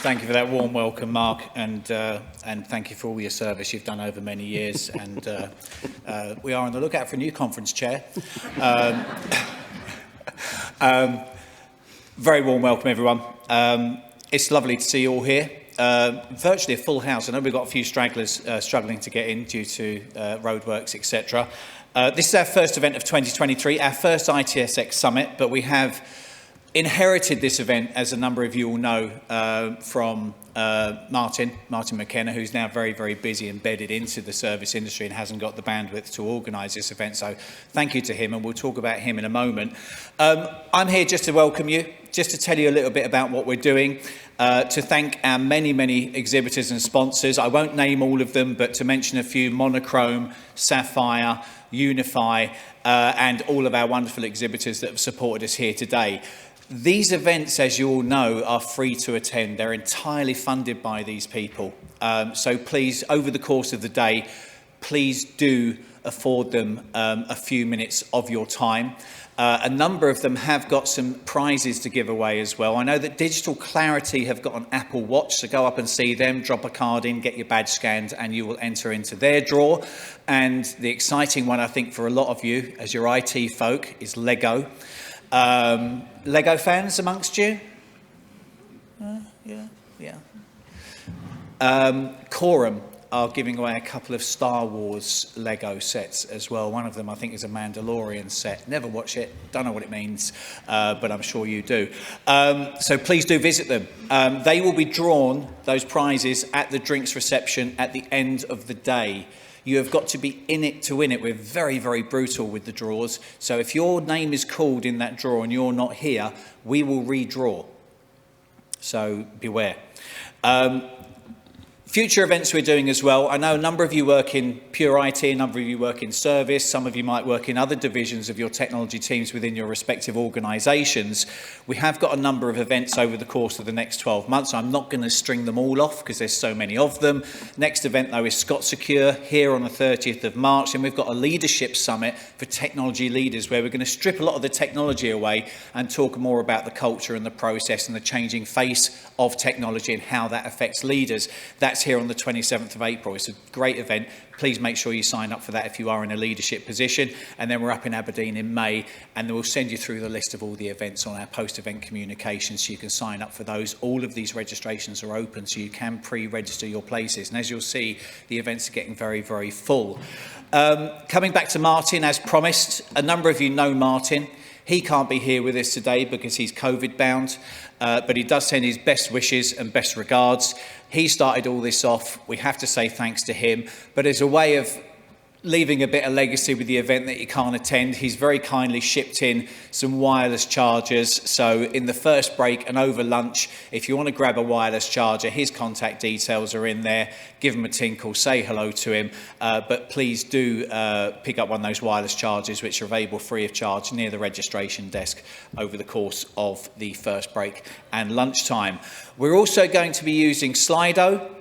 Thank you for that warm welcome, Mark, and thank you for all your service you've done over many years. And we are on the lookout for a new conference chair. Very warm welcome, everyone. It's lovely to see you all here. Virtually a full house. I know we've got a few stragglers struggling to get in due to roadworks, etc. This is our first event of 2023, our first ITSX Summit, but we have inherited this event, as a number of you will know, from Martin McKenna, who's now very, very busy, embedded into the service industry and hasn't got the bandwidth to organise this event. So thank you to him, and we'll talk about him in a moment. I'm here just to welcome you, just to tell you a little bit about what we're doing, to thank our many, many exhibitors and sponsors. I won't name all of them, but to mention a few: Monochrome, Sapphire, Unify, and all of our wonderful exhibitors that have supported us here today. These events, as you all know, are free to attend. They're entirely funded by these people. So please, over the course of the day, please do afford them a few minutes of your time. A number of them have got some prizes to give away as well. I know that Digital Clarity have got an Apple Watch, so go up and see them, drop a card in, get your badge scanned, and you will enter into their draw. And the exciting one, I think, for a lot of you, as your IT folk, is Lego. Lego fans amongst you? Yeah. Quorum are giving away a couple of Star Wars Lego sets as well. One of them, I think, is a Mandalorian set. Never watch it, don't know what it means, but I'm sure you do. So please do visit them. They will be drawn, those prizes, at the drinks reception at the end of the day. You have got to be in it to win it. We're very, very brutal with the draws. So if your name is called in that draw and you're not here, we will redraw. So beware. Future events we're doing as well. I know a number of you work in pure IT, a number of you work in service, some of you might work in other divisions of your technology teams within your respective organisations. We have got a number of events over the course of the next 12 months. I'm not going to string them all off because there's so many of them. Next event, though, is Scott Secure here on the 30th of March, and we've got a leadership summit for technology leaders where we're going to strip a lot of the technology away and talk more about the culture and the process and the changing face of technology and how that affects leaders. That's here on the 27th of April. It's a great event. Please make sure you sign up for that if you are in a leadership position. And then we're up in Aberdeen in May, and we'll send you through the list of all the events on our post-event communications so you can sign up for those. All of these registrations are open, so you can pre-register your places. And as you'll see, the events are getting very, very full. Coming back to Martin, as promised, a number of you know Martin. He can't be here with us today because he's COVID bound, but he does send his best wishes and best regards. He started all this off. We have to say thanks to him, but as a way of leaving a bit of legacy with the event that you can't attend, he's very kindly shipped in some wireless chargers. So in the first break and over lunch, if you want to grab a wireless charger, his contact details are in there. Give him a tinkle, say hello to him, but please do pick up one of those wireless chargers which are available free of charge near the registration desk over the course of the first break and lunchtime. We're also going to be using Slido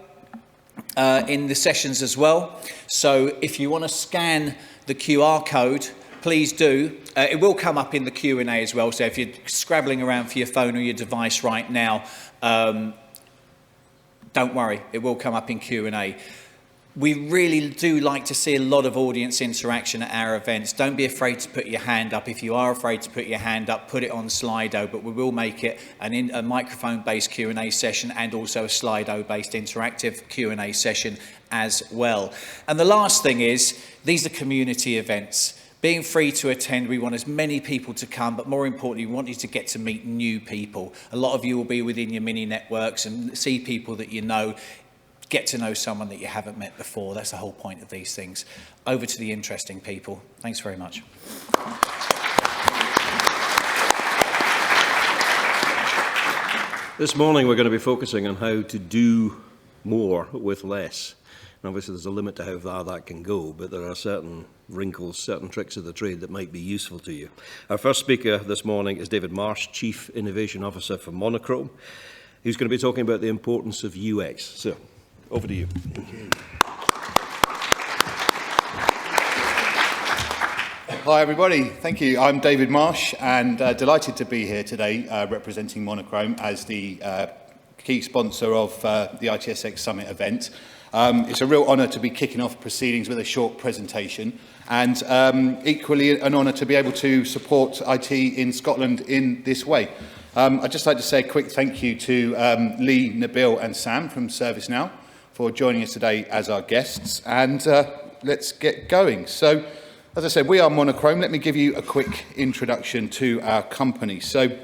in the sessions as well. So if you want to scan the QR code, please do. It will come up in the Q&A as well. So if you're scrabbling around for your phone or your device right now, don't worry, it will come up in Q&A. We really do like to see a lot of audience interaction at our events. Don't be afraid to put your hand up. If you are afraid to put your hand up, put it on Slido, but we will make it a microphone-based Q&A session and also a Slido-based interactive Q&A session as well. And the last thing is, these are community events. Being free to attend, we want as many people to come, but more importantly, we want you to get to meet new people. A lot of you will be within your mini networks and see people that you know. Get to know someone that you haven't met before. That's the whole point of these things. Over to the interesting people. Thanks very much. This morning we're going to be focusing on how to do more with less. And obviously there's a limit to how far that can go, but there are certain wrinkles, certain tricks of the trade that might be useful to you. Our first speaker this morning is David Marsh, Chief Innovation Officer for Monochrome. He's going to be talking about the importance of UX. So, over to you. Hi everybody, thank you. I'm David Marsh and delighted to be here today representing Monochrome as the key sponsor of the ITSX Summit event. It's a real honour to be kicking off proceedings with a short presentation, and equally an honour to be able to support IT in Scotland in this way. I'd just like to say a quick thank you to Lee, Nabil and Sam from ServiceNow for joining us today as our guests, and let's get going. So, as I said, we are Monochrome. Let me give you a quick introduction to our company. So,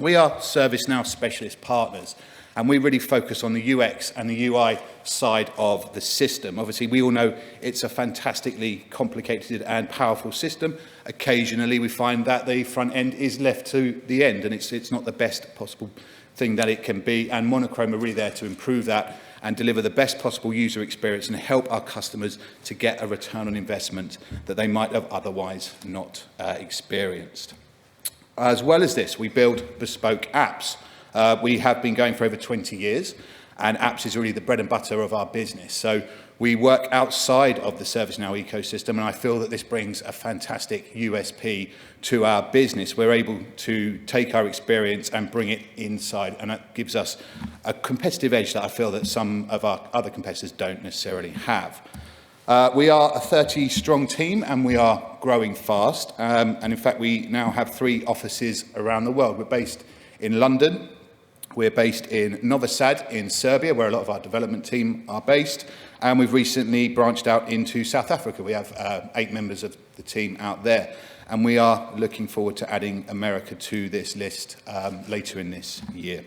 we are ServiceNow specialist partners, and we really focus on the UX and the UI side of the system. Obviously, we all know it's a fantastically complicated and powerful system. Occasionally, we find that the front end is left to the end, and it's not the best possible thing that it can be. And Monochrome are really there to improve that and deliver the best possible user experience and help our customers to get a return on investment that they might have otherwise not experienced. As well as this, we build bespoke apps. We have been going for over 20 years, and apps is really the bread and butter of our business. So we work outside of the ServiceNow ecosystem, and I feel that this brings a fantastic USP to our business. We're able to take our experience and bring it inside, and that gives us a competitive edge that I feel that some of our other competitors don't necessarily have. We are a 30-strong team, and we are growing fast. And in fact, we now have 3 offices around the world. We're based in London. We're based in Novi Sad in Serbia, where a lot of our development team are based. And we've recently branched out into South Africa. We have 8 members of the team out there. And we are looking forward to adding America to this list later in this year.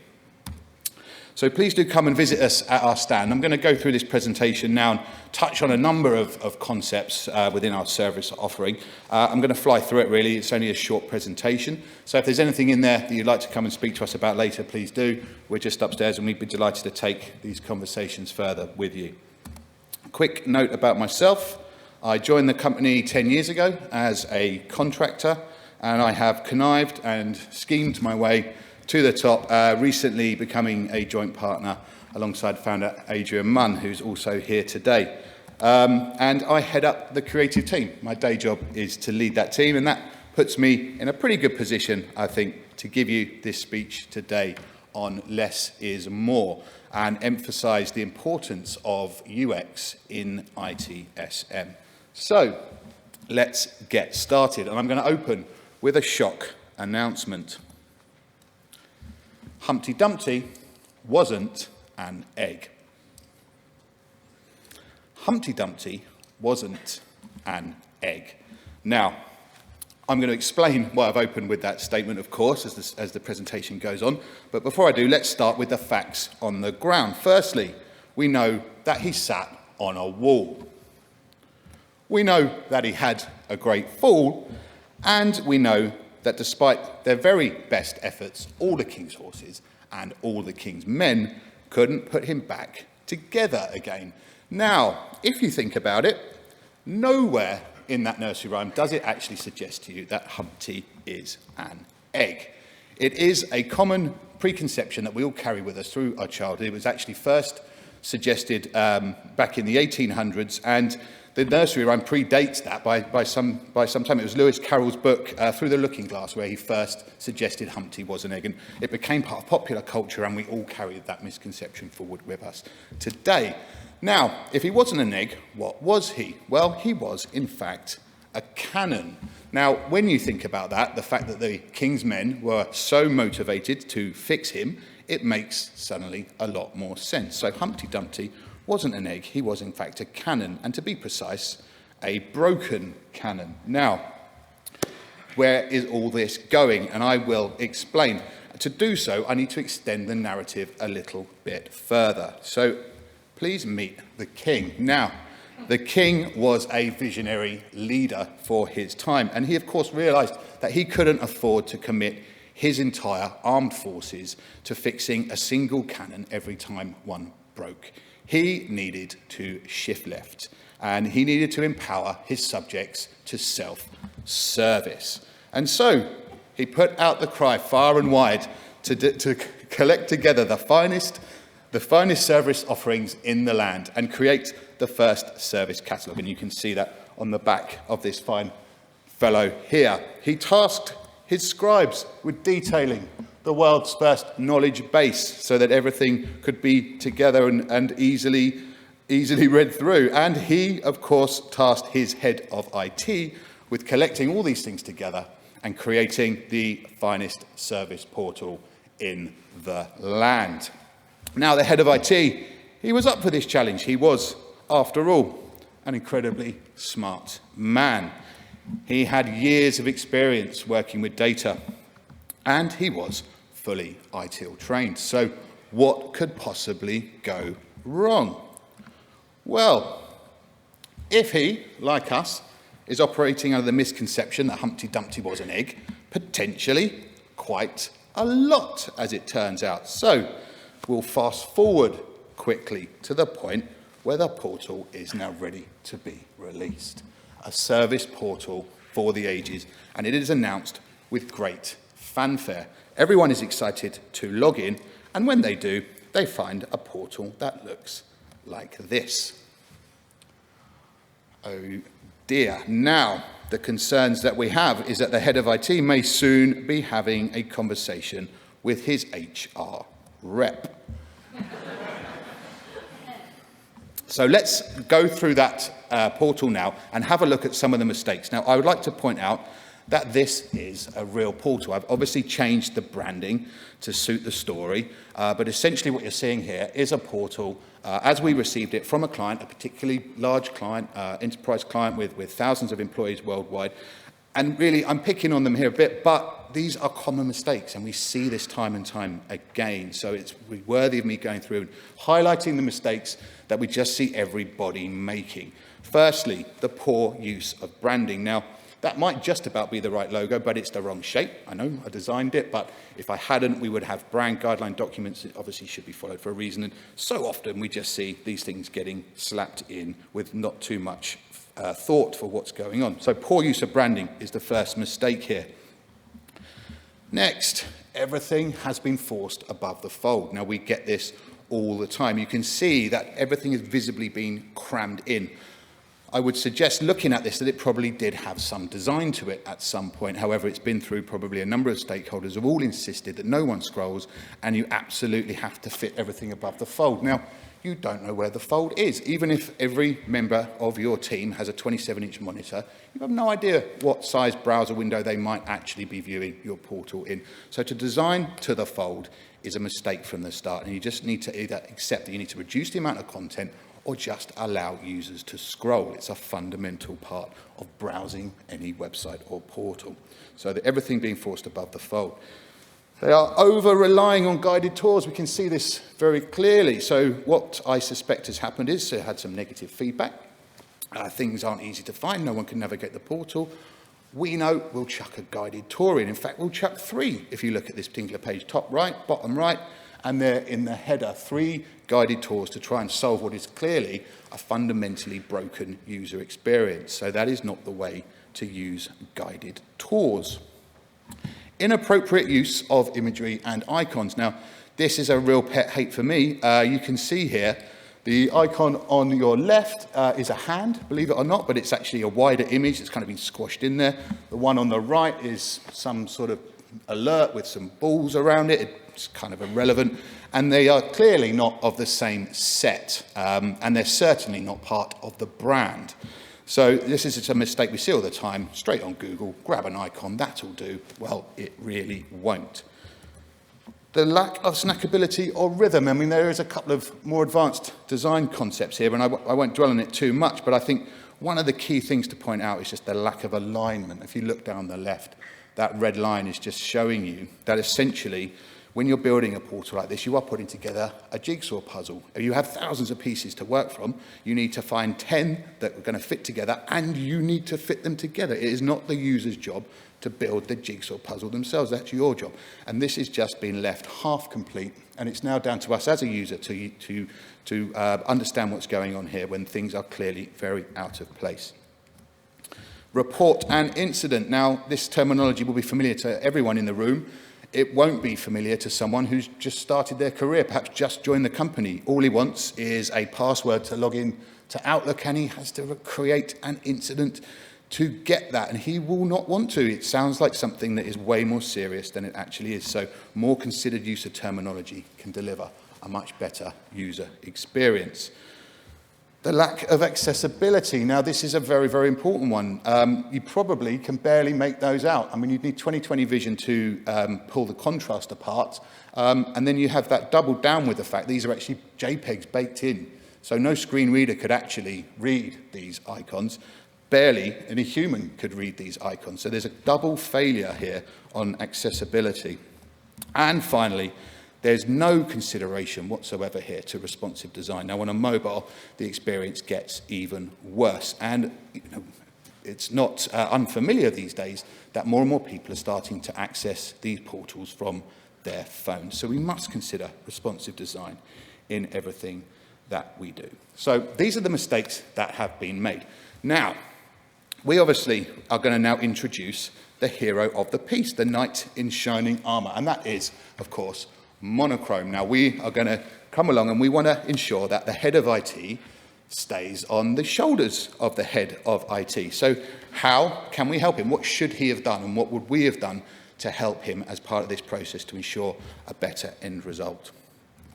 So please do come and visit us at our stand. I'm going to go through this presentation now and touch on a number of concepts within our service offering. I'm going to fly through it really. It's only a short presentation. So if there's anything in there that you'd like to come and speak to us about later, please do. We're just upstairs and we'd be delighted to take these conversations further with you. Quick note about myself. I joined the company 10 years ago as a contractor, and I have connived and schemed my way to the top, recently becoming a joint partner alongside founder Adrian Munn, who's also here today. And I head up the creative team. My day job is to lead that team, and that puts me in a pretty good position, I think, to give you this speech today on less is more and emphasise the importance of UX in ITSM. So let's get started, and I'm going to open with a shock announcement. Humpty Dumpty wasn't an egg. Humpty Dumpty wasn't an egg. Now, I'm going to explain why I've opened with that statement, of course, as the presentation goes on. But before I do, let's start with the facts on the ground. Firstly, we know that he sat on a wall. We know that he had a great fall, and we know that despite their very best efforts, all the king's horses and all the king's men couldn't put him back together again. Now, if you think about it, nowhere in that nursery rhyme does it actually suggest to you that Humpty is an egg. It is a common preconception that we all carry with us through our childhood. It was actually first suggested back in the 1800s, and the nursery rhyme predates that by some time. It was Lewis Carroll's book, Through the Looking Glass, where he first suggested Humpty was an egg, and it became part of popular culture, and we all carried that misconception forward with us today. Now, if he wasn't an egg, what was he? Well, he was, in fact, a cannon. Now, when you think about that, the fact that the king's men were so motivated to fix him, it makes suddenly a lot more sense. So Humpty Dumpty wasn't an egg, he was in fact a cannon, and to be precise, a broken cannon. Now, where is all this going? And I will explain. To do so, I need to extend the narrative a little bit further. So please meet the king. Now, the king was a visionary leader for his time, and he of course realised that he couldn't afford to commit his entire armed forces to fixing a single cannon every time one broke. He needed to shift left, and he needed to empower his subjects to self-service. And so he put out the cry far and wide to collect together the finest service offerings in the land and create the first service catalogue. And you can see that on the back of this fine fellow here. He tasked his scribes with detailing the world's first knowledge base so that everything could be together and easily read through. And he, of course, tasked his head of IT with collecting all these things together and creating the finest service portal in the land. Now, the head of IT, he was up for this challenge. He was, after all, an incredibly smart man. He had years of experience working with data, and he was fully ITIL trained. So what could possibly go wrong? Well, if he, like us, is operating under the misconception that Humpty Dumpty was an egg, potentially quite a lot, as it turns out. So we'll fast forward quickly to the point where the portal is now ready to be released. A service portal for the ages, and it is announced with great fanfare. Everyone is excited to log in, and when they do, they find a portal that looks like this. Oh dear. Now, the concerns that we have is that the head of IT may soon be having a conversation with his HR rep. So let's go through that portal now and have a look at some of the mistakes. Now, I would like to point out that this is a real portal. I've obviously changed the branding to suit the story, but essentially what you're seeing here is a portal as we received it from a client, a particularly large client, enterprise client with thousands of employees worldwide. And really, I'm picking on them here a bit, but these are common mistakes, and we see this time and time again. So it's worthy of me going through and highlighting the mistakes that we just see everybody making. Firstly, the poor use of branding. Now, that might just about be the right logo, but it's the wrong shape. I know I designed it, but if I hadn't, we would have brand guideline documents that obviously should be followed for a reason. And so often we just see these things getting slapped in with not too much thought for what's going on. So poor use of branding is the first mistake here. Next, everything has been forced above the fold. Now, we get this all the time. You can see that everything is visibly being crammed in. I would suggest, looking at this, that it probably did have some design to it at some point. However, it's been through probably a number of stakeholders who have all insisted that no one scrolls and you absolutely have to fit everything above the fold. Now, you don't know where the fold is. Even if every member of your team has a 27-inch monitor, you have no idea what size browser window they might actually be viewing your portal in. So to design to the fold is a mistake from the start, and you just need to either accept that you need to reduce the amount of content or just allow users to scroll. It's a fundamental part of browsing any website or portal. So that everything being forced above the fold. They are over-relying on guided tours. We can see this very clearly. So what I suspect has happened is they had some negative feedback. Things aren't easy to find. No one can navigate the portal. We know we'll chuck a guided tour in. In fact, we'll chuck 3 if you look at this particular page, top right, bottom right, and they're in the header, 3 guided tours to try and solve what is clearly a fundamentally broken user experience. So that is not the way to use guided tours. Inappropriate use of imagery and icons. Now, this is a real pet hate for me. You can see here, the icon on your left is a hand, believe it or not, but it's actually a wider image. It's kind of been squashed in there. The one on the right is some sort of alert with some balls around it. It's kind of irrelevant. And they are clearly not of the same set. And they're certainly not part of the brand. So this is a mistake we see all the time. Straight on Google, grab an icon, that'll do. Well, it really won't. The lack of snackability or rhythm. I mean, there is a couple of more advanced design concepts here, and I won't dwell on it too much, but I think one of the key things to point out is just the lack of alignment. If you look down the left, that red line is just showing you that essentially, when you're building a portal like this, you are putting together a jigsaw puzzle. If you have thousands of pieces to work from, you need to find 10 that are going to fit together, and you need to fit them together. It is not the user's job to build the jigsaw puzzle themselves. That's your job. And this has just been left half complete, and it's now down to us as a user to understand what's going on here when things are clearly very out of place. Report an incident. Now, this terminology will be familiar to everyone in the room. It won't be familiar to someone who's just started their career, perhaps just joined the company. All he wants is a password to log in to Outlook, and he has to create an incident to get that, and he will not want to. It sounds like something that is way more serious than it actually is. So more considered use of terminology can deliver a much better user experience. The lack of accessibility. Now, this is a very, very important one. You probably can barely make those out. I mean, you'd need 20/20 vision to pull the contrast apart. And then you have that doubled down with the fact these are actually JPEGs baked in. So no screen reader could actually read these icons. Barely any human could read these icons. So there's a double failure here on accessibility. And finally, there's no consideration whatsoever here to responsive design. Now, on a mobile, the experience gets even worse. And it's not unfamiliar these days that more and more people are starting to access these portals from their phones. So we must consider responsive design in everything that we do. So these are the mistakes that have been made. Now, we obviously are going to now introduce the hero of the piece, the knight in shining armour. And that is, of course, Monochrome. Now, we are going to come along and we want to ensure that the head of IT stays on the shoulders of the head of IT. So how can we help him? What should he have done and what would we have done to help him as part of this process to ensure a better end result?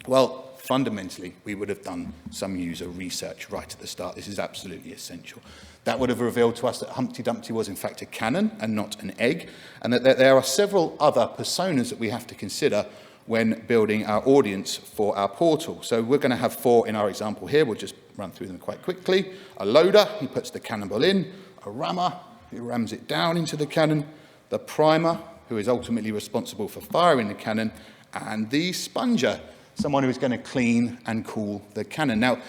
Well, fundamentally, we would have done some user research right at the start. This is absolutely essential. That would have revealed to us that Humpty Dumpty was in fact a cannon and not an egg, and that there are several other personas that we have to consider when building our audience for our portal. So we're going to have 4 in our example here. We'll just run through them quite quickly. A loader, he puts the cannonball in. A rammer, he rams it down into the cannon. The primer, who is ultimately responsible for firing the cannon. And the sponger, someone who is going to clean and cool the cannon. Now,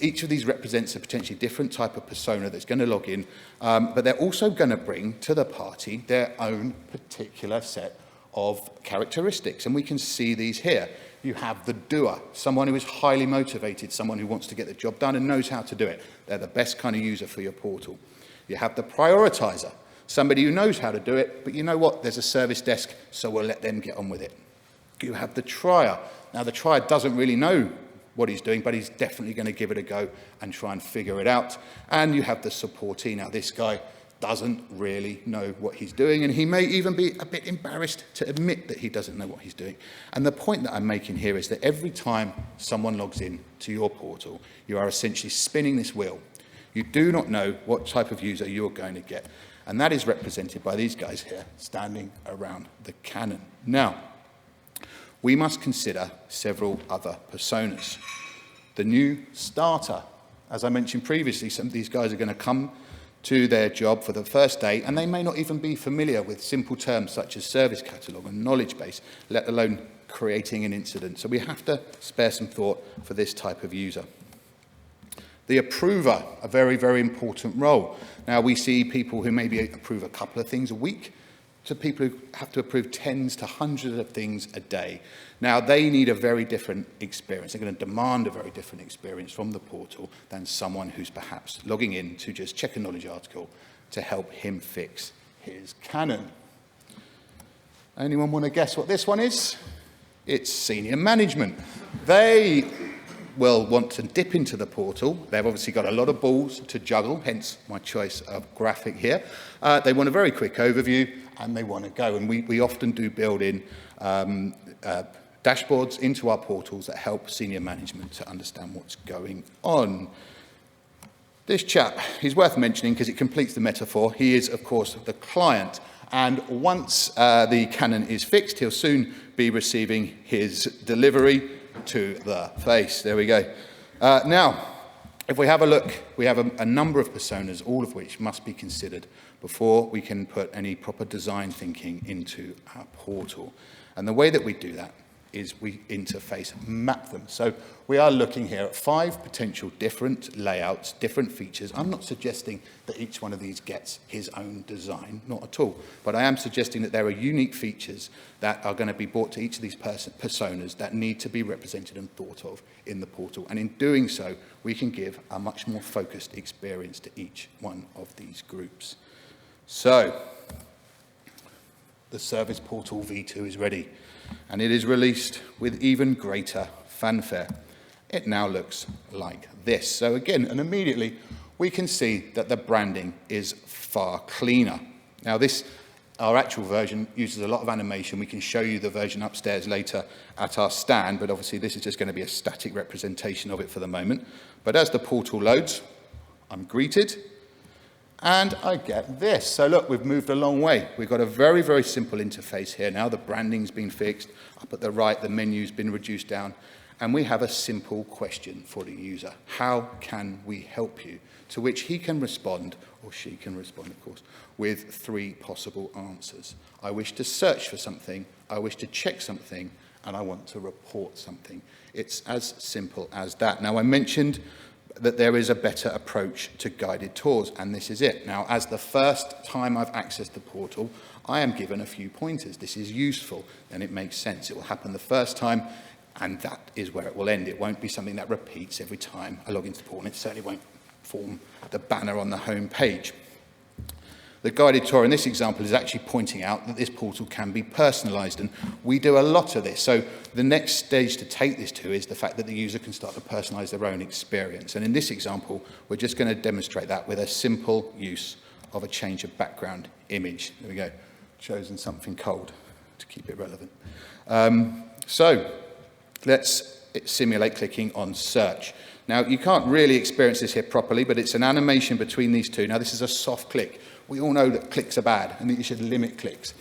each of these represents a potentially different type of persona that's going to log in, but they're also going to bring to the party their own particular set of characteristics, and we can see these here. You have the doer, someone who is highly motivated, someone who wants to get the job done and knows how to do it. They're the best kind of user for your portal. You have the prioritizer, somebody who knows how to do it, but you know what, there's a service desk, so we'll let them get on with it. You have the trier. Now, the trier doesn't really know what he's doing, but he's definitely going to give it a go and try and figure it out. And you have the supportee. Now, this guy doesn't really know what he's doing, and he may even be a bit embarrassed to admit that he doesn't know what he's doing. And the point that I'm making here is that every time someone logs in to your portal, you are essentially spinning this wheel. You do not know what type of user you're going to get, and that is represented by these guys here standing around the cannon. Now, we must consider several other personas. The new starter. As I mentioned previously, some of these guys are going to come to their job for the first day, and they may not even be familiar with simple terms such as service catalogue and knowledge base, let alone creating an incident. So we have to spare some thought for this type of user. The approver, a very, very important role. Now, we see people who maybe approve a couple of things a week, to people who have to approve tens to hundreds of things a day. Now, they need a very different experience. They're going to demand a very different experience from the portal than someone who's perhaps logging in to just check a knowledge article to help him fix his cannon. Anyone want to guess what this one is? It's senior management. They will want to dip into the portal. They've obviously got a lot of balls to juggle, hence my choice of graphic here. They want a very quick overview, and they want to go. And we often do build in dashboards into our portals that help senior management to understand what's going on. This chap, he's worth mentioning because it completes the metaphor. He is, of course, the client. And once the cannon is fixed, he'll soon be receiving his delivery to the face. There we go. Now, if we have a look, we have a number of personas, all of which must be considered before we can put any proper design thinking into our portal. And the way that we do that is we interface map them. So we are looking here at 5 potential different layouts, different features. I'm not suggesting that each one of these gets his own design, not at all. But I am suggesting that there are unique features that are going to be brought to each of these personas that need to be represented and thought of in the portal. And in doing so, we can give a much more focused experience to each one of these groups. So, the Service Portal V2 is ready, and it is released with even greater fanfare. It now looks like this. So again, and immediately, we can see that the branding is far cleaner. Now our actual version uses a lot of animation. We can show you the version upstairs later at our stand, but obviously this is just going to be a static representation of it for the moment. But as the portal loads, I'm greeted, and I get this. So look, we've moved a long way. We've got a very, very simple interface here now. The branding's been fixed. Up at the right, the menu's been reduced down. And we have a simple question for the user. How can we help you? To which he can respond, or she can respond, of course, with 3 possible answers. I wish to search for something, I wish to check something, and I want to report something. It's as simple as that. Now, I mentioned that there is a better approach to guided tours, and this is it. Now, as the first time I've accessed the portal, I am given a few pointers. This is useful, and it makes sense. It will happen the first time, and that is where it will end. It won't be something that repeats every time I log into the portal, and it certainly won't form the banner on the home page. The guided tour in this example is actually pointing out that this portal can be personalised, and we do a lot of this. So the next stage to take this to is the fact that the user can start to personalise their own experience. And in this example, we're just going to demonstrate that with a simple use of a change of background image. There we go, chosen something cold to keep it relevant. So let's simulate clicking on search. Now, you can't really experience this here properly, but it's an animation between these two. Now, this is a soft click. We all know that clicks are bad and that you should limit clicks.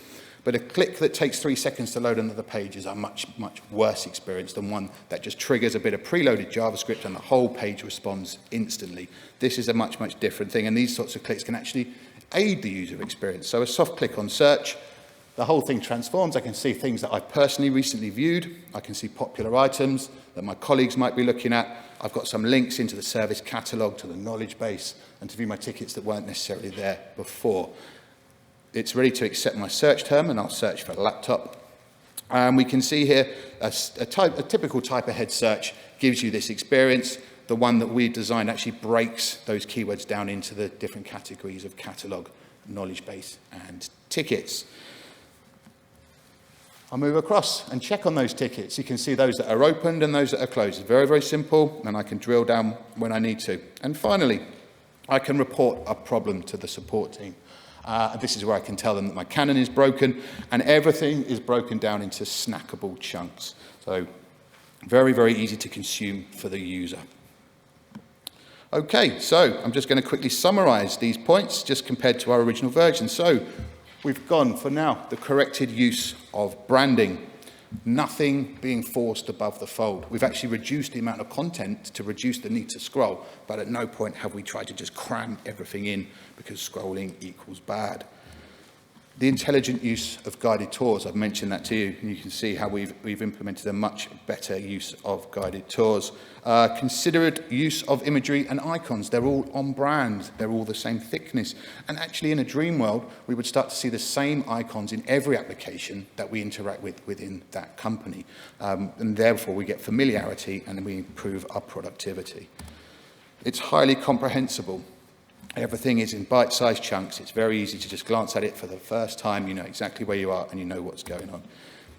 But a click that takes 3 seconds to load another page is a much, much worse experience than one that just triggers a bit of preloaded JavaScript and the whole page responds instantly. This is a much, much different thing, and these sorts of clicks can actually aid the user experience. So a soft click on search, the whole thing transforms. I can see things that I've personally recently viewed. I can see popular items that my colleagues might be looking at. I've got some links into the service catalogue, to the knowledge base, and to view my tickets that weren't necessarily there before. It's ready to accept my search term, and I'll search for a laptop. And we can see here a typical type ahead search gives you this experience. The one that we designed actually breaks those keywords down into the different categories of catalogue, knowledge base, and tickets. I'll move across and check on those tickets. You can see those that are opened and those that are closed. It's very, very simple, and I can drill down when I need to. And finally, I can report a problem to the support team. This is where I can tell them that my Canon is broken, and everything is broken down into snackable chunks. So very, very easy to consume for the user. Okay, so I'm just going to quickly summarize these points just compared to our original version. So we've gone for now the corrected use of branding, nothing being forced above the fold. We've actually reduced the amount of content to reduce the need to scroll, but at no point have we tried to just cram everything in because scrolling equals bad. The intelligent use of guided tours, I've mentioned that to you, and you can see how we've implemented a much better use of guided tours. Considered use of imagery and icons. They're all on brand. They're all the same thickness. And actually, in a dream world, we would start to see the same icons in every application that we interact with within that company. And therefore, we get familiarity and we improve our productivity. It's highly comprehensible. Everything is in bite-sized chunks. It's very easy to just glance at it for the first time. You know exactly where you are and you know what's going on.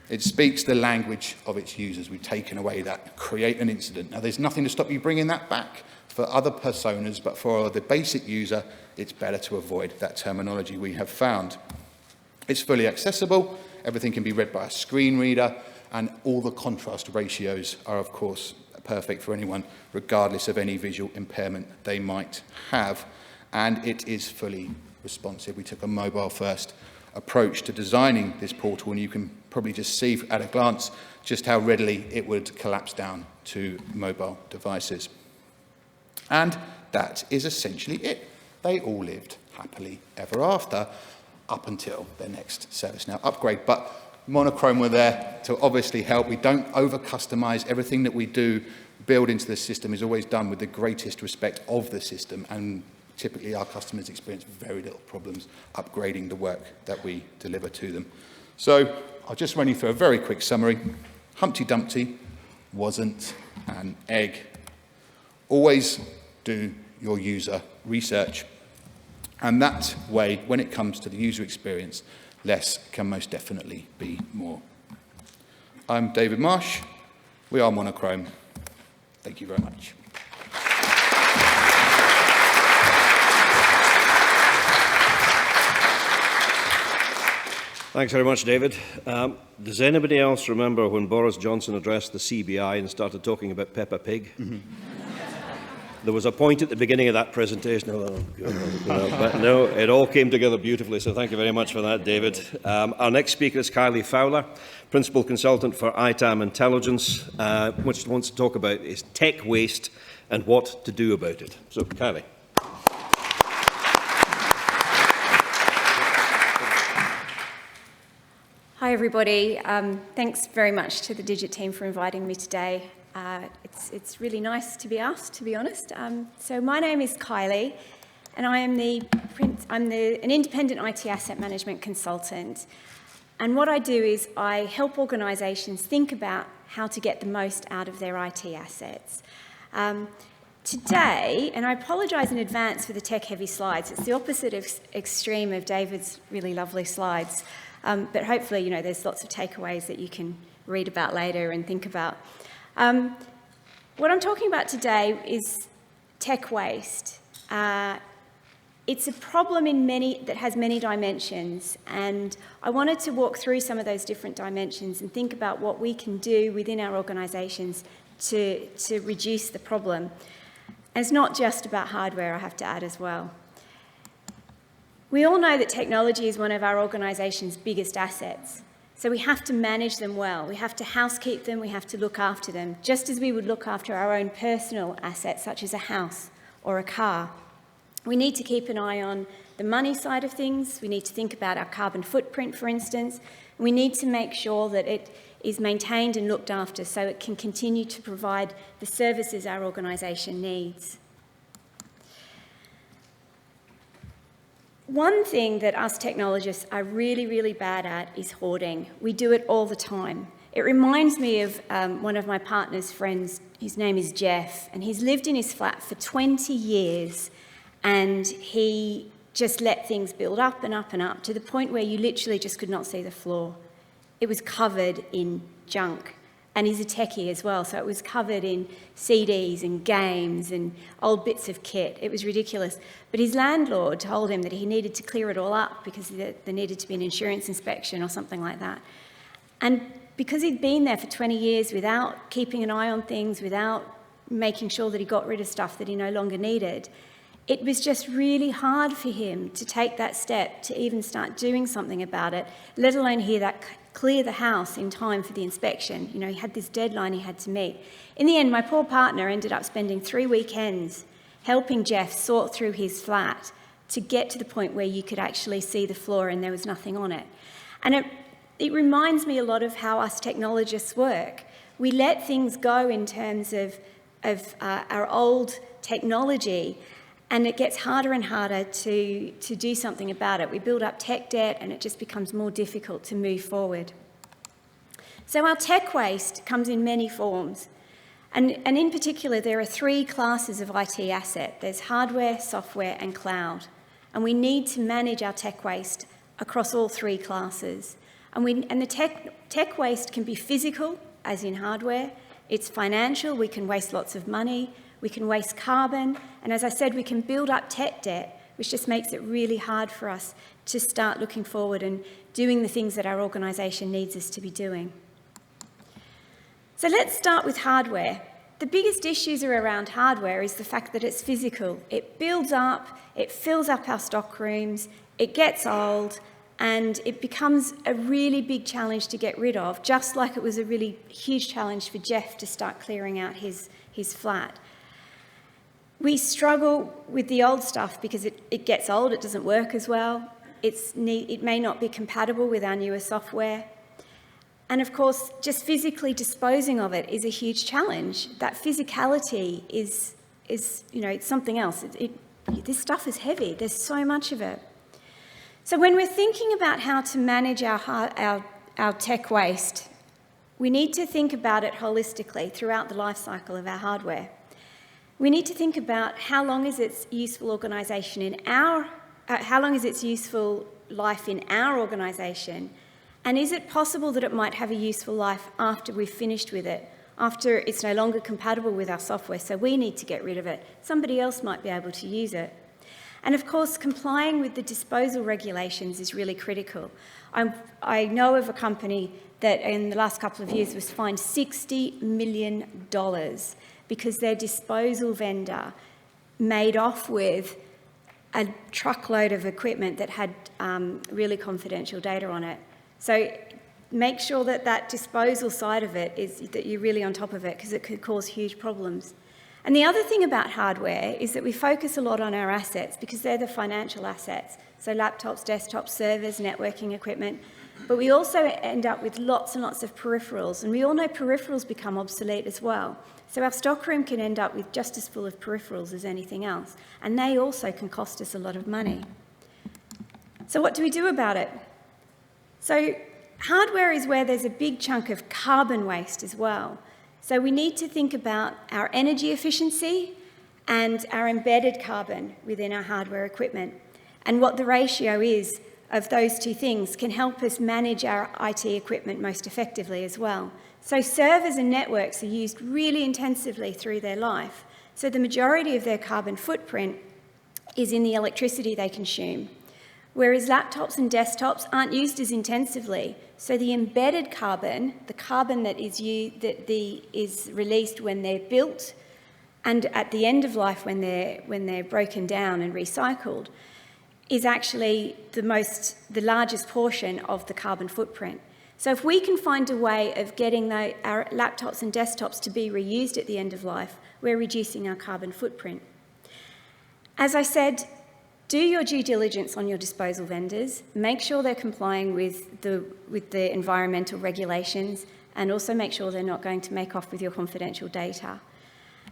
It speaks the language of its users. We've taken away that create an incident. Now, there's nothing to stop you bringing that back for other personas, but for the basic user, it's better to avoid that terminology we have found. It's fully accessible. Everything can be read by a screen reader, and all the contrast ratios are, of course, perfect for anyone, regardless of any visual impairment they might have. And it is fully responsive. We took a mobile-first approach to designing this portal, and you can probably just see at a glance just how readily it would collapse down to mobile devices. And that is essentially it. They all lived happily ever after, up until their next ServiceNow upgrade. But Monochrome were there to obviously help. We don't over-customize. Everything that we do build into the system is always done with the greatest respect of the system, and typically, our customers experience very little problems upgrading the work that we deliver to them. So I'll just run you through a very quick summary. Humpty Dumpty wasn't an egg. Always do your user research. And that way, when it comes to the user experience, less can most definitely be more. I'm David Marsh. We are Monochrome. Thank you very much. Thanks very much, David. Does anybody else remember when Boris Johnson addressed the CBI and started talking about Peppa Pig? There was a point at the beginning of that presentation, but no, it all came together beautifully, so thank you very much for that, David. Our next speaker is Kylie Fowler, Principal Consultant for ITAM Intelligence, which wants to talk about is tech waste and what to do about it. So, Kylie. Hi everybody, thanks very much to the Digit team for inviting me today. It's really nice to be asked, to be honest. So my name is Kylie and I am an independent IT asset management consultant. And what I do is I help organisations think about how to get the most out of their IT assets. Today, and I apologise in advance for the tech-heavy slides, it's the opposite extreme of David's really lovely slides. But hopefully, you know, there's lots of takeaways that you can read about later and think about. What I'm talking about today is tech waste. It's a problem that has many dimensions, and I wanted to walk through some of those different dimensions and think about what we can do within our organisations to reduce the problem. And it's not just about hardware, I have to add as well. We all know that technology is one of our organisation's biggest assets, so we have to manage them well. We have to housekeep them, we have to look after them, just as we would look after our own personal assets, such as a house or a car. We need to keep an eye on the money side of things. We need to think about our carbon footprint, for instance. We need to make sure that it is maintained and looked after so it can continue to provide the services our organisation needs. One thing that us technologists are really, really bad at is hoarding. We do it all the time. It reminds me of one of my partner's friends. His name is Jeff, and he's lived in his flat for 20 years, and he just let things build up and up and up to the point where you literally just could not see the floor. It was covered in junk. And he's a techie as well, so it was covered in CDs and games and old bits of kit. It was ridiculous. But his landlord told him that he needed to clear it all up because there needed to be an insurance inspection or something like that. And because he'd been there for 20 years without keeping an eye on things, without making sure that he got rid of stuff that he no longer needed, it was just really hard for him to take that step to even start doing something about it, let alone clear the house in time for the inspection. You know, he had this deadline he had to meet. In the end, my poor partner ended up spending 3 weekends helping Jeff sort through his flat to get to the point where you could actually see the floor and there was nothing on it. And it reminds me a lot of how us technologists work. We let things go in terms of our old technology, and it gets harder and harder to do something about it. We build up tech debt and it just becomes more difficult to move forward. So our tech waste comes in many forms. And in particular, there are 3 classes of IT asset. There's hardware, software and cloud. And we need to manage our tech waste across all 3 classes. And the tech waste can be physical, as in hardware. It's financial, we can waste lots of money. We can waste carbon, and as I said, we can build up tech debt, which just makes it really hard for us to start looking forward and doing the things that our organisation needs us to be doing. So let's start with hardware. The biggest issues around hardware is the fact that it's physical. It builds up, it fills up our stock rooms, it gets old, and it becomes a really big challenge to get rid of, just like it was a really huge challenge for Jeff to start clearing out his flat. We struggle with the old stuff because it gets old, it doesn't work as well, it may not be compatible with our newer software. And of course, just physically disposing of it is a huge challenge. That physicality is you know, it's something else. This stuff is heavy, there's so much of it. So when we're thinking about how to manage our tech waste, we need to think about it holistically throughout the life cycle of our hardware. We need to think about how long is its useful organisation how long is its useful life in our organisation, and is it possible that it might have a useful life after we've finished with it, after it's no longer compatible with our software, so we need to get rid of it. Somebody else might be able to use it. And of course, complying with the disposal regulations is really critical. I know of a company that in the last couple of years was fined $60 million because their disposal vendor made off with a truckload of equipment that had really confidential data on it. So make sure that that disposal side of it is that you're really on top of it, because it could cause huge problems. And the other thing about hardware is that we focus a lot on our assets because they're the financial assets. So laptops, desktops, servers, networking equipment. But we also end up with lots and lots of peripherals. And we all know peripherals become obsolete as well. So our stockroom can end up with just as full of peripherals as anything else. And they also can cost us a lot of money. So what do we do about it? So hardware is where there's a big chunk of carbon waste as well. So we need to think about our energy efficiency and our embedded carbon within our hardware equipment. And what the ratio is of those two things can help us manage our IT equipment most effectively as well. So servers and networks are used really intensively through their life. So the majority of their carbon footprint is in the electricity they consume. Whereas laptops and desktops aren't used as intensively. So the embedded carbon, the carbon that is released when they're built and at the end of life when they're broken down and recycled, is actually the largest portion of the carbon footprint. So if we can find a way of getting our laptops and desktops to be reused at the end of life, we're reducing our carbon footprint. As I said, do your due diligence on your disposal vendors. Make sure they're complying with the environmental regulations, and also make sure they're not going to make off with your confidential data.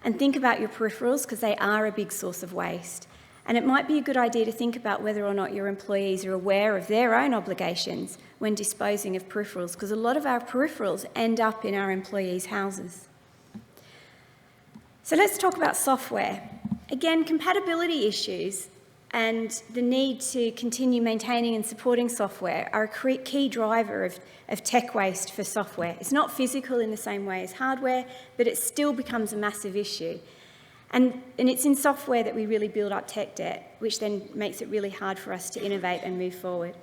And think about your peripherals, because they are a big source of waste. And it might be a good idea to think about whether or not your employees are aware of their own obligations when disposing of peripherals, because a lot of our peripherals end up in our employees' houses. So let's talk about software. Again, compatibility issues and the need to continue maintaining and supporting software are a key driver of tech waste for software. It's not physical in the same way as hardware, but it still becomes a massive issue. And it's in software that we really build up tech debt, which then makes it really hard for us to innovate and move forward.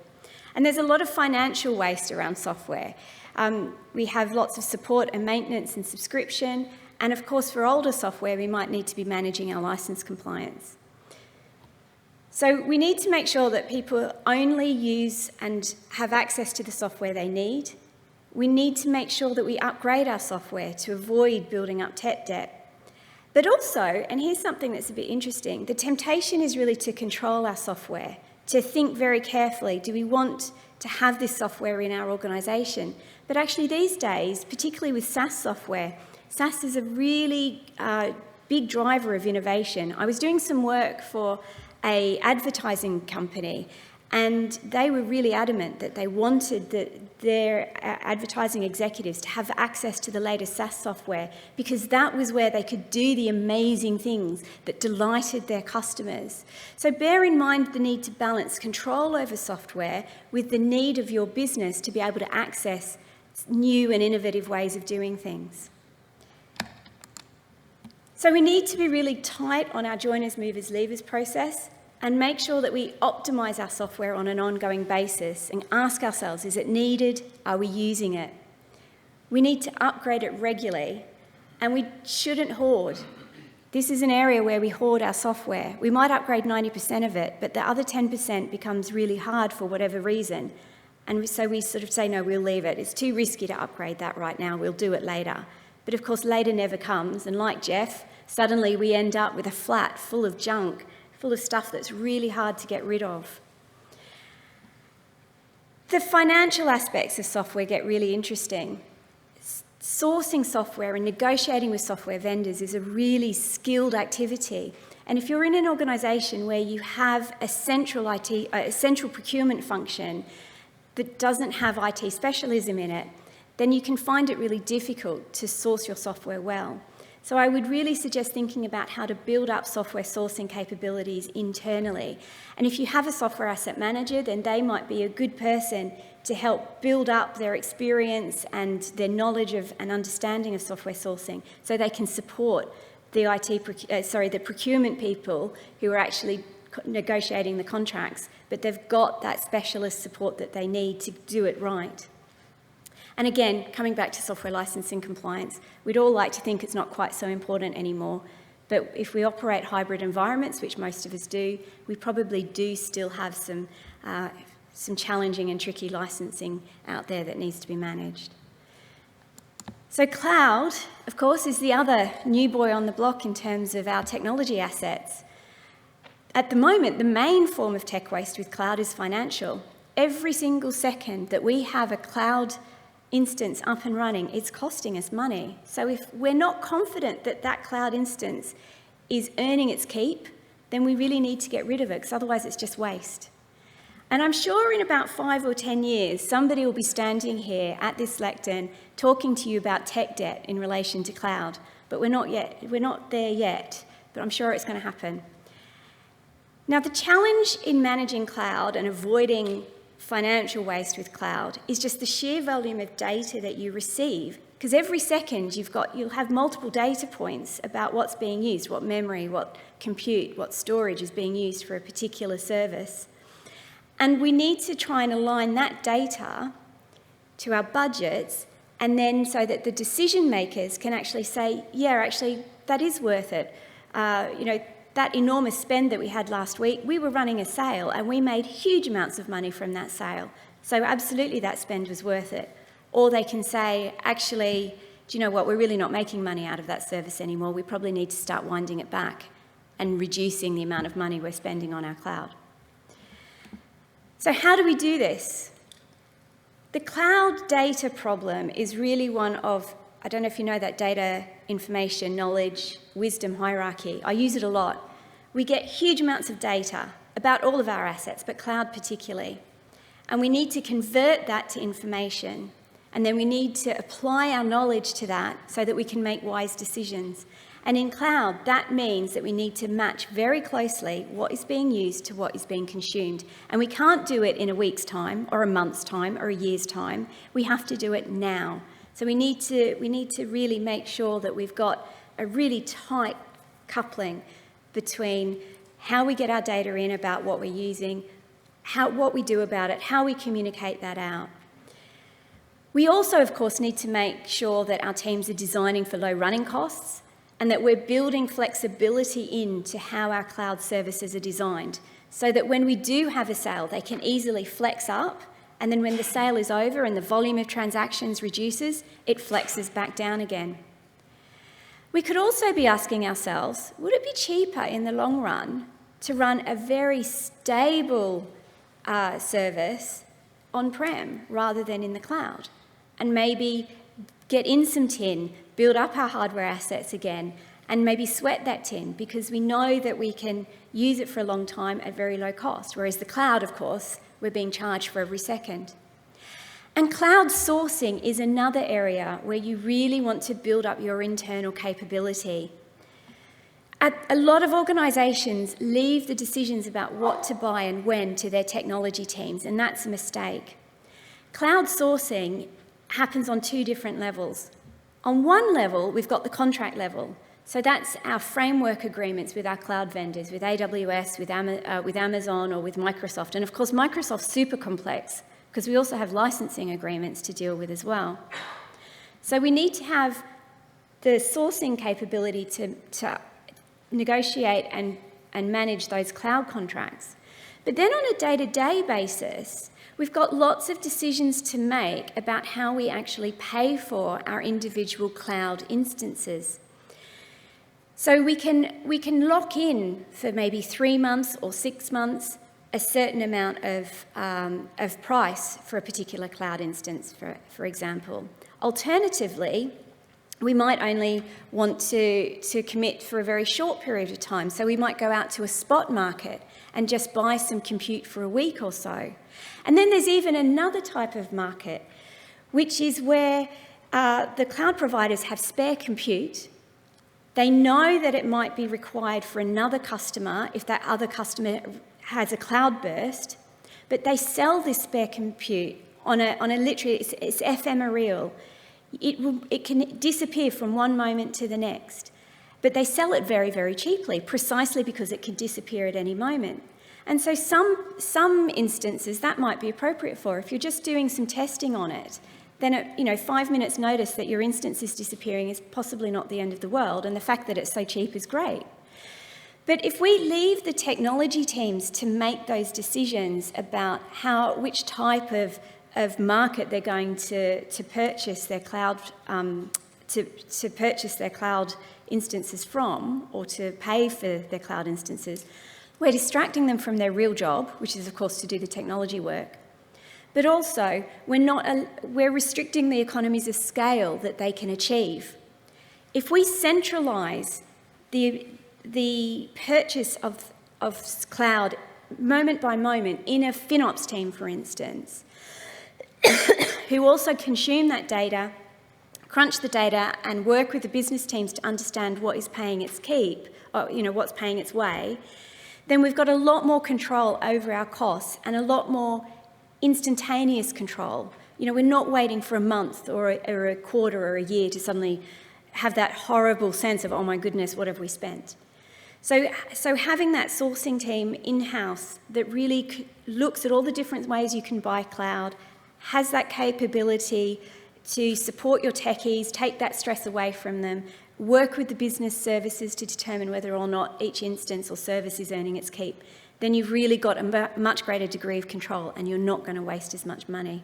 And there's a lot of financial waste around software. We have lots of support and maintenance and subscription. And of course, for older software, we might need to be managing our license compliance. So we need to make sure that people only use and have access to the software they need. We need to make sure that we upgrade our software to avoid building up tech debt. But also, and here's something that's a bit interesting, the temptation is really to control our software, to think very carefully, do we want to have this software in our organisation? But actually these days, particularly with SaaS software, SaaS is a really big driver of innovation. I was doing some work for an advertising company, and they were really adamant that they wanted their advertising executives to have access to the latest SaaS software, because that was where they could do the amazing things that delighted their customers. So bear in mind the need to balance control over software with the need of your business to be able to access new and innovative ways of doing things. So we need to be really tight on our joiners, movers, leavers process and make sure that we optimise our software on an ongoing basis and ask ourselves, is it needed? Are we using it? We need to upgrade it regularly, and we shouldn't hoard. This is an area where we hoard our software. We might upgrade 90% of it, but the other 10% becomes really hard for whatever reason. And so we sort of say, no, we'll leave it. It's too risky to upgrade that right now. We'll do it later. But of course, later never comes. And like Jeff, suddenly we end up with a flat full of junk, full of stuff that's really hard to get rid of. The financial aspects of software get really interesting. Sourcing software and negotiating with software vendors is a really skilled activity. And if you're in an organisation where you have a central procurement function that doesn't have IT specialism in it, then you can find it really difficult to source your software well. So I would really suggest thinking about how to build up software sourcing capabilities internally. And if you have a software asset manager, then they might be a good person to help build up their experience and their knowledge of and understanding of software sourcing, so they can support the the procurement people who are actually negotiating the contracts, but they've got that specialist support that they need to do it right. And again, coming back to software licensing compliance, we'd all like to think it's not quite so important anymore, but if we operate hybrid environments, which most of us do, we probably do still have some challenging and tricky licensing out there that needs to be managed. So cloud, of course, is the other new boy on the block in terms of our technology assets. At the moment, the main form of tech waste with cloud is financial. Every single second that we have a cloud instance up and running, it's costing us money. So if we're not confident that that cloud instance is earning its keep, then we really need to get rid of it, because otherwise it's just waste. And I'm sure in about 5 or 10 years, somebody will be standing here at this lectern talking to you about tech debt in relation to cloud. But we're not there yet, but I'm sure it's going to happen. Now, the challenge in managing cloud and avoiding financial waste with cloud is just the sheer volume of data that you receive. Because every second you'll have multiple data points about what's being used, what memory, what compute, what storage is being used for a particular service. And we need to try and align that data to our budgets, and then so that the decision makers can actually say, yeah, actually, that is worth it. That enormous spend that we had last week, we were running a sale and we made huge amounts of money from that sale. So absolutely that spend was worth it. Or they can say, actually, do you know what, we're really not making money out of that service anymore. We probably need to start winding it back and reducing the amount of money we're spending on our cloud. So how do we do this? The cloud data problem is really one of, I don't know if you know that data, information, knowledge, wisdom hierarchy. I use it a lot. We get huge amounts of data about all of our assets, but cloud particularly. And we need to convert that to information. And then we need to apply our knowledge to that so that we can make wise decisions. And in cloud, that means that we need to match very closely what is being used to what is being consumed. And we can't do it in a week's time or a month's time or a year's time. We have to do it now. So we need to really make sure that we've got a really tight coupling between how we get our data in about what we're using, what we do about it, how we communicate that out. We also, of course, need to make sure that our teams are designing for low running costs and that we're building flexibility into how our cloud services are designed so that when we do have a sale, they can easily flex up, and then when the sale is over and the volume of transactions reduces, it flexes back down again. We could also be asking ourselves, would it be cheaper in the long run to run a very stable service on-prem rather than in the cloud? And maybe get in some tin, build up our hardware assets again, and maybe sweat that tin because we know that we can use it for a long time at very low cost, whereas the cloud, of course, we're being charged for every second. And cloud sourcing is another area where you really want to build up your internal capability. A lot of organisations leave the decisions about what to buy and when to their technology teams, and that's a mistake. Cloud sourcing happens on 2 different levels. On one level, we've got the contract level. So that's our framework agreements with our cloud vendors, with AWS, with Amazon, or with Microsoft. And of course, Microsoft's super complex because we also have licensing agreements to deal with as well. So we need to have the sourcing capability to negotiate and manage those cloud contracts. But then on a day-to-day basis, we've got lots of decisions to make about how we actually pay for our individual cloud instances. So we can lock in for maybe 3 months or 6 months a certain amount of price for a particular cloud instance, for example. Alternatively, we might only want to commit for a very short period of time. So we might go out to a spot market and just buy some compute for a week or so. And then there's even another type of market, which is where the cloud providers have spare compute. They know that it might be required for another customer if that other customer has a cloud burst, but they sell this spare compute on a literally, it's ephemeral. It can disappear from one moment to the next. But they sell it very, very cheaply, precisely because it can disappear at any moment. And so some instances that might be appropriate for. If you're just doing some testing on it, then at 5 minutes notice that your instance is disappearing is possibly not the end of the world, and the fact that it's so cheap is great. But if we leave the technology teams to make those decisions about which type of market they're going to purchase their cloud to purchase their cloud instances from, or to pay for their cloud instances, we're distracting them from their real job, which is of course to do the technology work. But also we're restricting the economies of scale that they can achieve. If we centralise the purchase of cloud moment by moment in a FinOps team, for instance, who also consume that data, crunch the data, and work with the business teams to understand what is paying its keep, or what's paying its way, then we've got a lot more control over our costs and a lot more instantaneous control. We're not waiting for a month or a quarter or a year to suddenly have that horrible sense of, oh my goodness, what have we spent? So having that sourcing team in-house that really looks at all the different ways you can buy cloud, has that capability to support your techies, take that stress away from them, work with the business services to determine whether or not each instance or service is earning its keep, then you've really got a much greater degree of control and you're not going to waste as much money.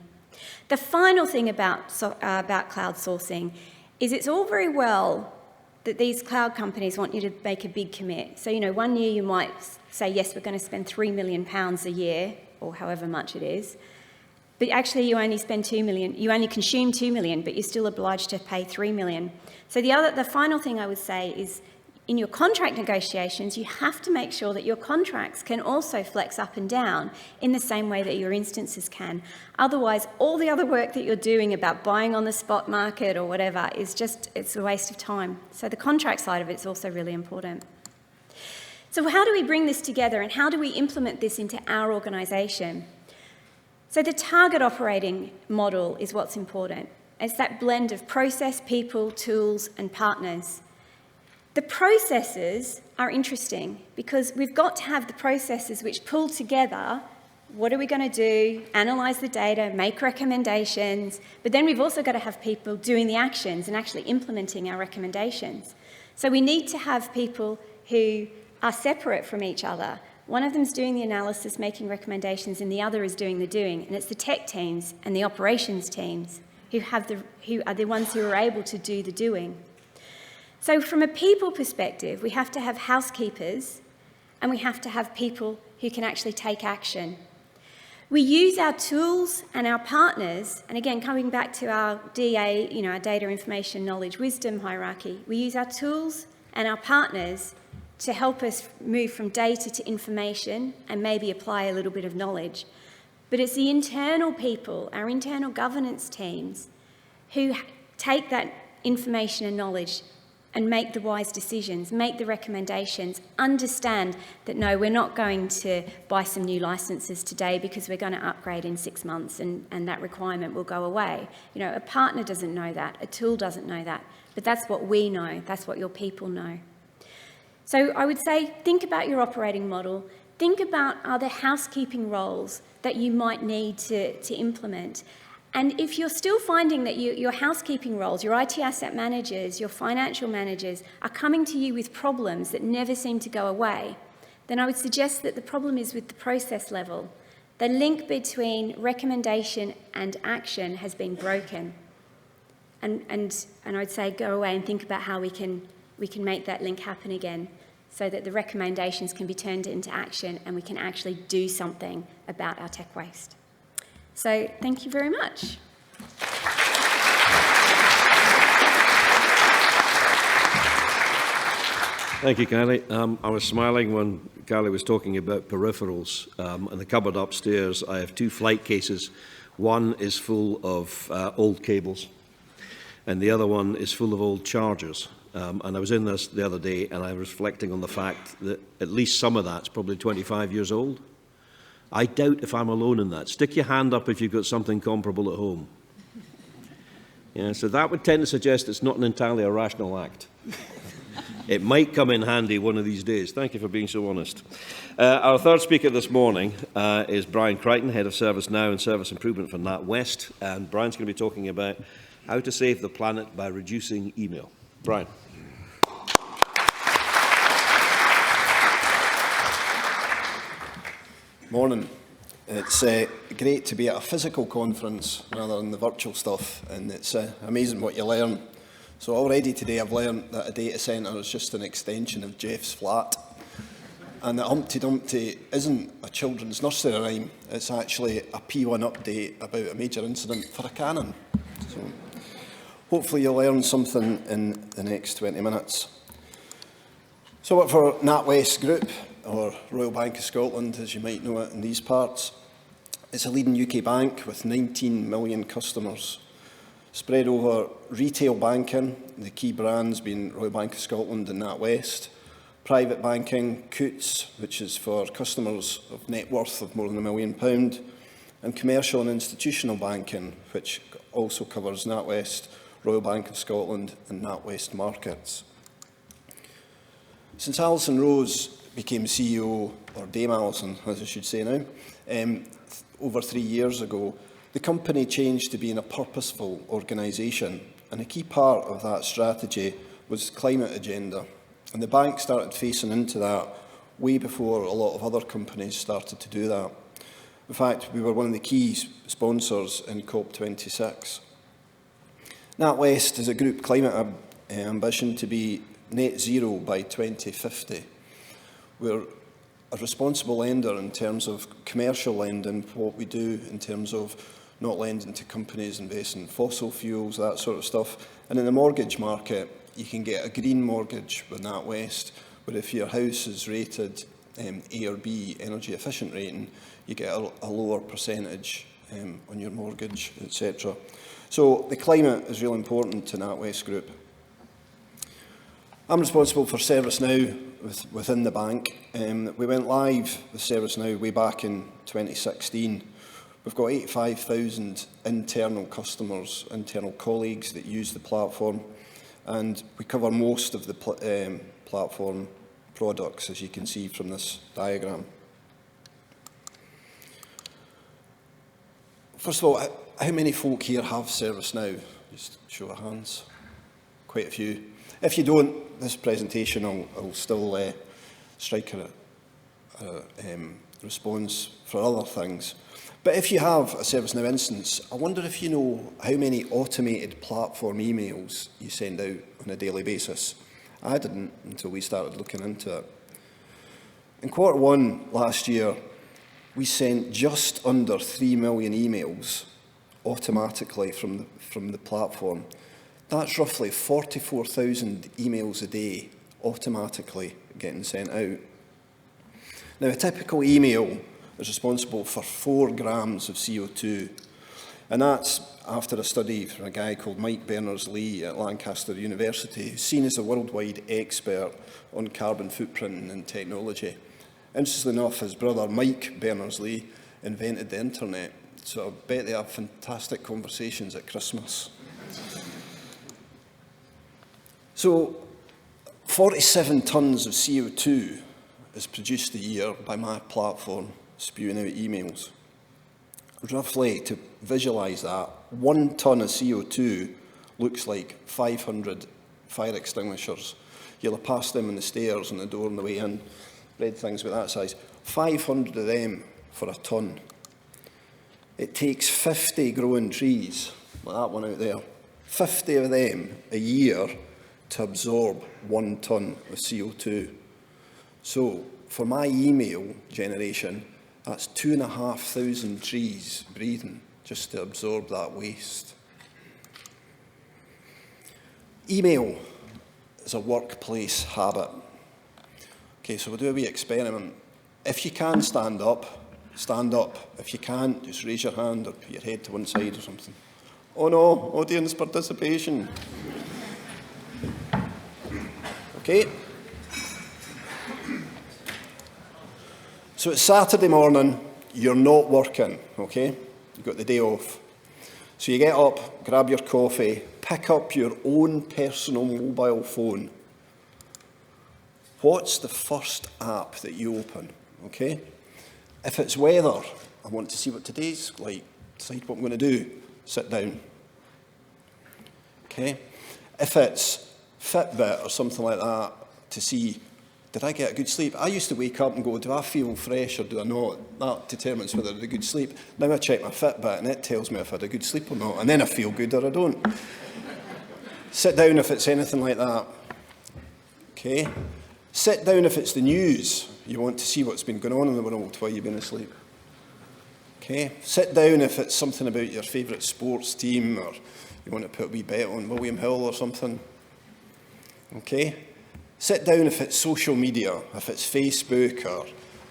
The final thing about cloud sourcing is it's all very well that these cloud companies want you to make a big commit. So, 1 year you might say, yes, we're going to spend £3 million a year, or however much it is, but actually you only spend $2 million, you only consume $2 million, but you're still obliged to pay $3 million. So the final thing I would say is, in your contract negotiations, you have to make sure that your contracts can also flex up and down in the same way that your instances can. Otherwise, all the other work that you're doing about buying on the spot market or whatever it's a waste of time. So the contract side of it is also really important. So how do we bring this together and how do we implement this into our organisation? So the target operating model is what's important. It's that blend of process, people, tools, and partners. The processes are interesting because we've got to have the processes which pull together what are we going to do, analyse the data, make recommendations, but then we've also got to have people doing the actions and actually implementing our recommendations. So we need to have people who are separate from each other. One of them's doing the analysis, making recommendations, and the other is doing the doing. And it's the tech teams and the operations teams who are the ones who are able to do the doing. So from a people perspective, we have to have housekeepers and we have to have people who can actually take action. We use our tools and our partners, and again, coming back to our DA, our data, information, knowledge, wisdom hierarchy, we use our tools and our partners to help us move from data to information and maybe apply a little bit of knowledge. But it's the internal people, our internal governance teams, who take that information and knowledge and make the wise decisions, make the recommendations, understand that no, we're not going to buy some new licenses today because we're going to upgrade in 6 months and that requirement will go away. A partner doesn't know that, a tool doesn't know that, but that's what we know, that's what your people know. So I would say, think about your operating model, think about other housekeeping roles that you might need to implement. And if you're still finding that your housekeeping roles, your IT asset managers, your financial managers are coming to you with problems that never seem to go away, then I would suggest that the problem is with the process level. The link between recommendation and action has been broken. And I'd say go away and think about how we can make that link happen again so that the recommendations can be turned into action and we can actually do something about our tech waste. So thank you very much. Thank you, Kylie. I was smiling when Kylie was talking about peripherals. In the cupboard upstairs, I have 2 flight cases. One is full of old cables, and the other one is full of old chargers. And I was in this the other day, and I was reflecting on the fact that at least some of that's probably 25 years old. I doubt if I'm alone in that. Stick your hand up if you've got something comparable at home. So that would tend to suggest it's not an entirely a rational act. It might come in handy one of these days. Thank you for being so honest. Our third speaker this morning is Brian Crichton, Head of Service Now and Service Improvement for NatWest. And Brian's going to be talking about how to save the planet by reducing email. Brian. Morning. It's great to be at a physical conference rather than the virtual stuff, and it's amazing what you learn. So already today I've learned that a data centre is just an extension of Jeff's flat, and that Humpty Dumpty isn't a children's nursery rhyme, it's actually a P1 update about a major incident for a cannon. So hopefully you'll learn something in the next 20 minutes. So what for NatWest Group, or Royal Bank of Scotland, as you might know it in these parts. It's a leading UK bank with 19 million customers, spread over retail banking, the key brands being Royal Bank of Scotland and NatWest, private banking, Coots, which is for customers of net worth of more than £1 million, and commercial and institutional banking, which also covers NatWest, Royal Bank of Scotland and NatWest Markets. Since Alison Rose became CEO, or Dame Alison, as I should say now, over 3 years ago, the company changed to being a purposeful organisation, and a key part of that strategy was the climate agenda. And the bank started facing into that way before a lot of other companies started to do that. In fact, we were one of the key sponsors in COP26. NatWest is a group climate ambition to be net zero by 2050. We're a responsible lender in terms of commercial lending, what we do in terms of not lending to companies investing in fossil fuels, that sort of stuff. And in the mortgage market, you can get a green mortgage with NatWest, where if your house is rated A or B, energy efficient rating, you get a lower percentage on your mortgage, etc. So the climate is really important to NatWest Group. I'm responsible for ServiceNow within the bank. We went live with ServiceNow way back in 2016. We've got 85,000 internal customers, internal colleagues that use the platform, and we cover most of the platform products, as you can see from this diagram. First of all, how many folk here have ServiceNow? Just show of hands. Quite a few. If you don't, this presentation will still strike a response for other things. But if you have a ServiceNow instance, I wonder if you know how many automated platform emails you send out on a daily basis. I didn't until we started looking into it. In Q1 last year, we sent just under 3 million emails automatically from the platform. That's roughly 44,000 emails a day automatically getting sent out. Now, a typical email is responsible for 4 grams of CO2, and that's after a study from a guy called Mike Berners-Lee at Lancaster University, who's seen as a worldwide expert on carbon footprint and technology. Interestingly enough, his brother Mike Berners-Lee invented the internet, so I bet they have fantastic conversations at Christmas. So, 47 tonnes of CO2 is produced a year by my platform, spewing out emails. Roughly, to visualise that, 1 tonne of CO2 looks like 500 fire extinguishers. You'll have passed them on the stairs and the door on the way in, read things about that size. 500 of them for a tonne. It takes 50 growing trees, like that one out there, 50 of them a year to absorb 1 tonne of CO2. So, for my email generation, that's 2,500 trees breathing just to absorb that waste. Email is a workplace habit. Okay, so we'll do a wee experiment. If you can stand up, stand up. If you can't, just raise your hand or put your head to one side or something. Oh no, audience participation. Okay. So it's Saturday morning, you're not working, okay? You've got the day off. So you get up, grab your coffee, pick up your own personal mobile phone, what's the first app that you open, okay? If it's weather, I want to see what today's like, decide what I'm going to do, sit down. Okay? If it's Fitbit or something like that, to see, did I get a good sleep? I used to wake up and go, do I feel fresh or do I not? That determines whether I had a good sleep. Now I check my Fitbit and it tells me if I had a good sleep or not, and then I feel good or I don't. Sit down if it's anything like that. Okay? Sit down if it's the news. You want to see what's been going on in the world while you've been asleep. Okay? Sit down if it's something about your favourite sports team, or you want to put a wee bet on William Hill or something. Okay? Sit down if it's social media, if it's Facebook or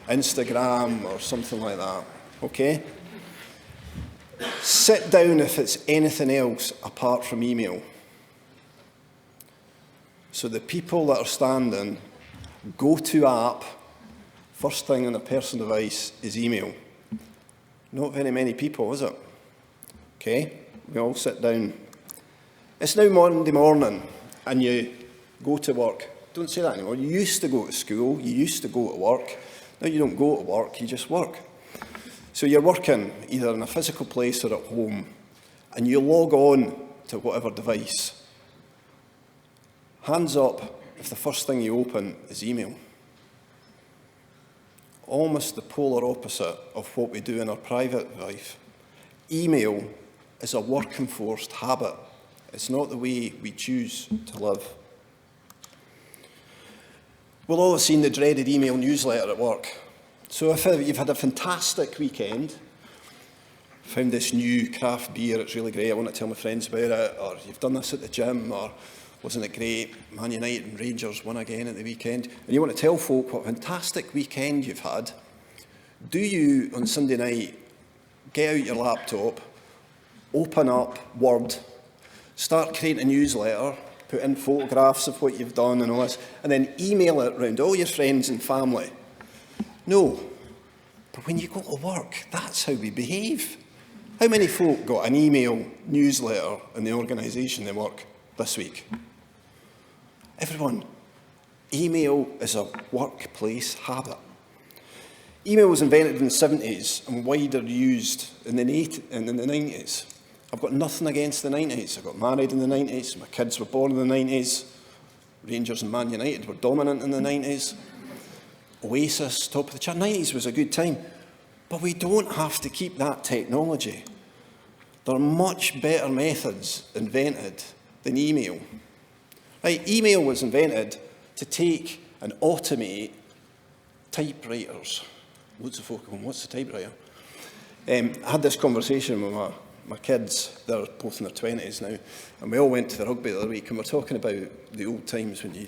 Instagram or something like that. Okay? Sit down if it's anything else apart from email. So the people that are standing, go-to app, first thing on a personal device is email. Not very many people, is it? Okay, we all sit down. It's now Monday morning and you go to work. Don't say that anymore. You used to go to school, you used to go to work. Now you don't go to work, you just work. So you're working either in a physical place or at home, and you log on to whatever device. Hands up if the first thing you open is email. Almost the polar opposite of what we do in our private life. Email is a work-enforced habit. It's not the way we choose to live. We'll all have seen the dreaded email newsletter at work. So if you've had a fantastic weekend, found this new craft beer, it's really great, I want to tell my friends about it, or you've done this at the gym, or wasn't it great, Man United and Rangers won again at the weekend, and you want to tell folk what a fantastic weekend you've had, do you, on Sunday night, get out your laptop, open up Word, start creating a newsletter, put in photographs of what you've done and all this, and then email it around all your friends and family? No. But when you go to work, that's how we behave. How many folk got an email newsletter in the organisation they work this week? Everyone. Email is a workplace habit. Email was invented in the 70s and wider used in the 90s. I've got nothing against the 90s. I got married in the 90s. My kids were born in the 90s. Rangers and Man United were dominant in the 90s. Oasis, top of the chart. 90s was a good time. But we don't have to keep that technology. There are much better methods invented than email. Right, email was invented to take and automate typewriters. Loads of folk going, what's a typewriter? I had this conversation with my kids. They're both in their 20s now, and we all went to the rugby the other week, and we're talking about the old times when you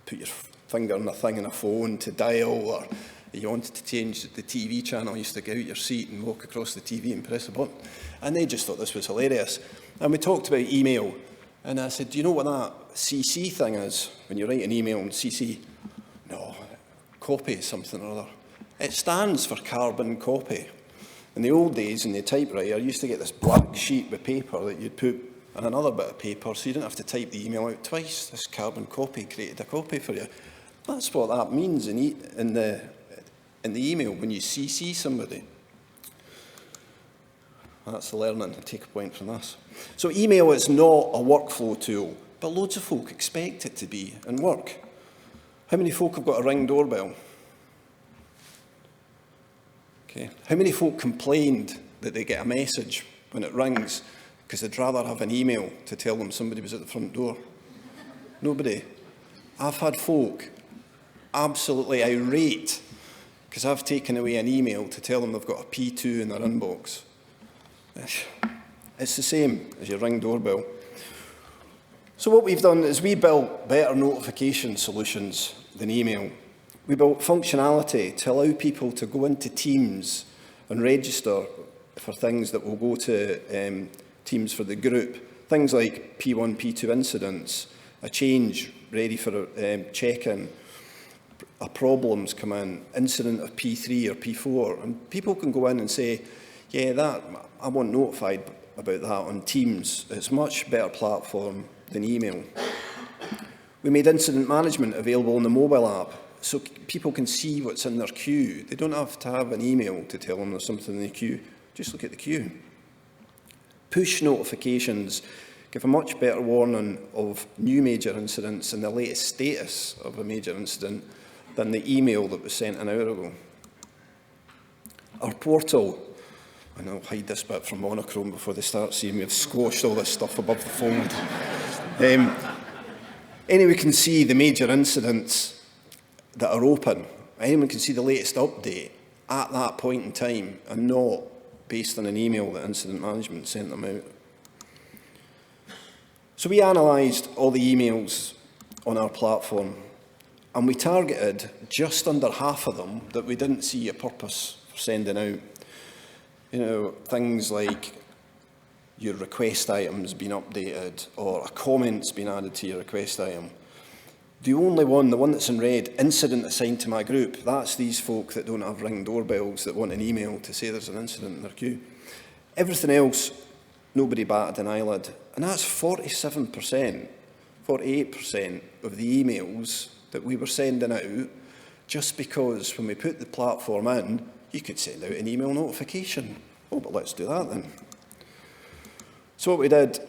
put your finger on a thing on a phone to dial, or you wanted to change the TV channel, you used to get out your seat and walk across the TV and press a button. And they just thought this was hilarious. And we talked about email, and I said, do you know what that CC thing is? When you write an email and CC, no, copy something or other. It stands for carbon copy. In the old days, in the typewriter, you used to get this black sheet with paper that you'd put on another bit of paper, so you didn't have to type the email out twice. This carbon copy created a copy for you. That's what that means in the email when you CC somebody. That's the learning. Take a point from this. So email is not a workflow tool, but loads of folk expect it to be in work. How many folk have got a Ring doorbell? Okay. How many folk complained that they get a message when it rings because they'd rather have an email to tell them somebody was at the front door? Nobody. I've had folk absolutely irate because I've taken away an email to tell them they've got a P2 in their inbox. It's the same as your Ring doorbell. So what we've done is we built better notification solutions than email. We built functionality to allow people to go into Teams and register for things that will go to Teams for the group. Things like P1, P2 incidents, a change ready for check-in, a problem's come in, incident of P3 or P4, and people can go in and say, yeah, I want notified about that on Teams. It's a much better platform than email. We made incident management available on the mobile app. so people can see what's in their queue. They don't have to have an email to tell them there's something in the queue. Just look at the queue. Push notifications give a much better warning of new major incidents and the latest status of a major incident than the email that was sent an hour ago. Our portal, and I'll hide this bit from Monochrome before they start seeing me have squashed all this stuff above the fold. Anyone can see the major incidents that are open. Anyone can see the latest update at that point in time and not based on an email that incident management sent them out. So we analysed all the emails on our platform and we targeted just under half of them that we didn't see a purpose for sending out. You know, things like your request item's been updated or a comment's been added to your request item. The only one, the one that's in red, incident assigned to my group, that's these folk that don't have ring doorbells that want an email to say there's an incident in their queue. Everything else, nobody batted an eyelid. And that's 47%, 48% of the emails that we were sending out just because when we put the platform in, you could send out an email notification. Oh, but let's do that then. So what we did,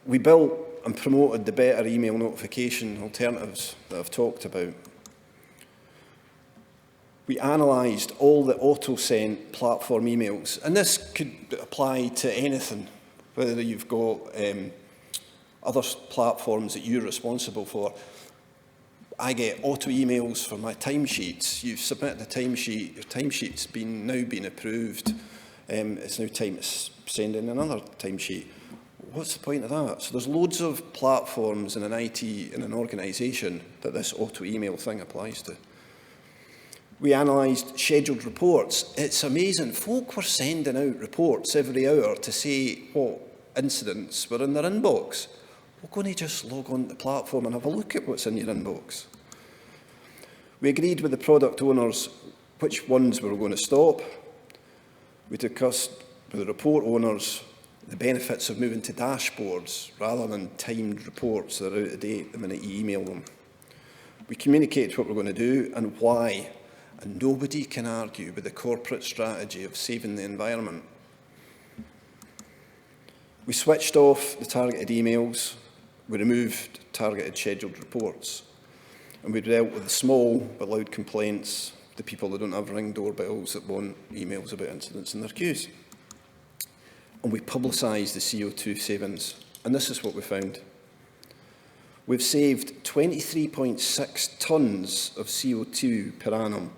we built and promoted the better email notification alternatives that I've talked about. We analysed all the auto-sent platform emails, and this could apply to anything, whether you've got other platforms that you're responsible for. I get auto emails for my timesheets. You've submitted a timesheet, your timesheet's now been approved. It's now time to send in another timesheet. What's the point of that? So there's loads of platforms in an IT, in an organisation, that this auto email thing applies to. We analysed scheduled reports. It's amazing. Folk were sending out reports every hour to say what incidents were in their inbox. We're going to just log on to the platform and have a look at what's in your inbox. We agreed with the product owners which ones we were going to stop. We discussed with the report owners the benefits of moving to dashboards rather than timed reports that are out of date the minute you email them. We communicated what we're going to do and why, and nobody can argue with the corporate strategy of saving the environment. We switched off the targeted emails, we removed targeted scheduled reports, and we dealt with the small but loud complaints, the people that don't have ring doorbells that want emails about incidents in their queues. And we publicised the CO2 savings, and this is what we found. We've saved 23.6 tonnes of CO2 per annum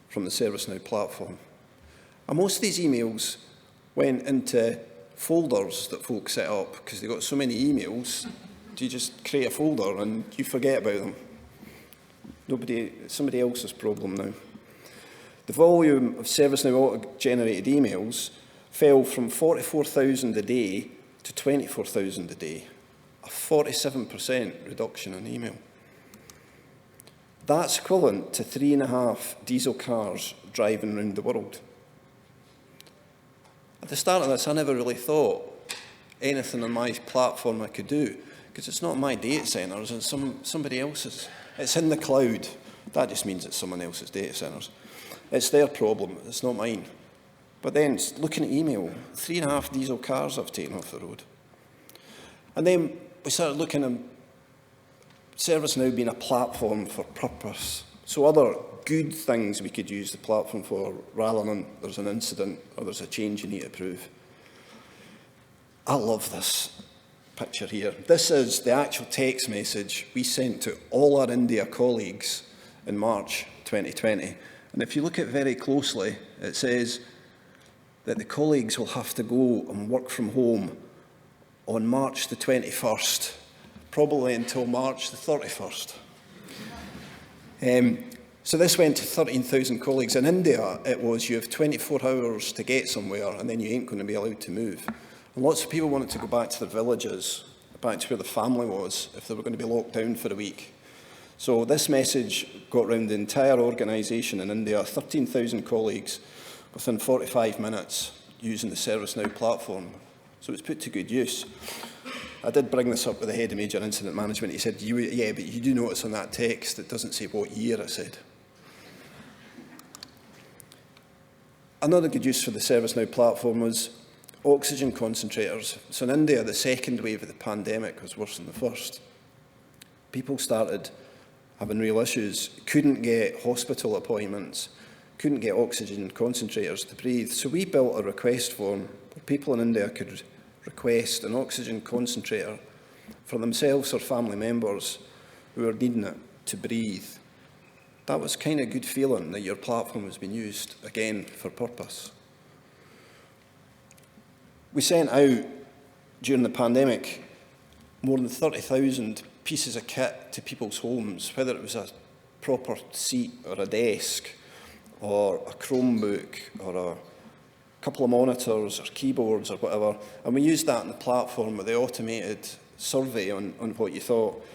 from the ServiceNow platform. And most of these emails went into folders that folks set up because they got so many emails. You just create a folder and you forget about them. It's somebody else's problem now. The volume of ServiceNow auto-generated emails fell from 44,000 a day to 24,000 a day, a 47% reduction in email. That's equivalent to 3.5 diesel cars driving around the world. At the start of this, I never really thought anything on my platform I could do, because it's not my data centres, it's somebody else's. It's in the cloud. That just means it's someone else's data centres. It's their problem, it's not mine. But then, looking at email, 3.5 diesel cars I've taken off the road. And then we started looking at ServiceNow being a platform for purpose. So other good things we could use the platform for, rather than there's an incident or there's a change you need to approve. I love this picture here. This is the actual text message we sent to all our India colleagues in March 2020. And if you look at it very closely, it says that the colleagues will have to go and work from home on March the 21st, probably until March the 31st. So this went to 13,000 colleagues. In India, it was you have 24 hours to get somewhere and then you ain't going to be allowed to move. And lots of people wanted to go back to their villages, back to where the family was, if they were going to be locked down for a week. So this message got around the entire organisation in India, 13,000 colleagues, within 45 minutes using the ServiceNow platform. So it's put to good use. I did bring this up with the head of major incident management. He said, yeah, but you do notice on that text it doesn't say what year it said. Another good use for the ServiceNow platform was oxygen concentrators. So in India, the second wave of the pandemic was worse than the first. People started having real issues, couldn't get hospital appointments, couldn't get oxygen concentrators to breathe. So we built a request form where people in India could request an oxygen concentrator for themselves or family members who were needing it to breathe. That was kind of a good feeling that your platform was being used, again, for purpose. We sent out, during the pandemic, more than 30,000 pieces of kit to people's homes, whether it was a proper seat or a desk, or a Chromebook, or a couple of monitors or keyboards or whatever. And we used that in the platform with the automated survey on what you thought.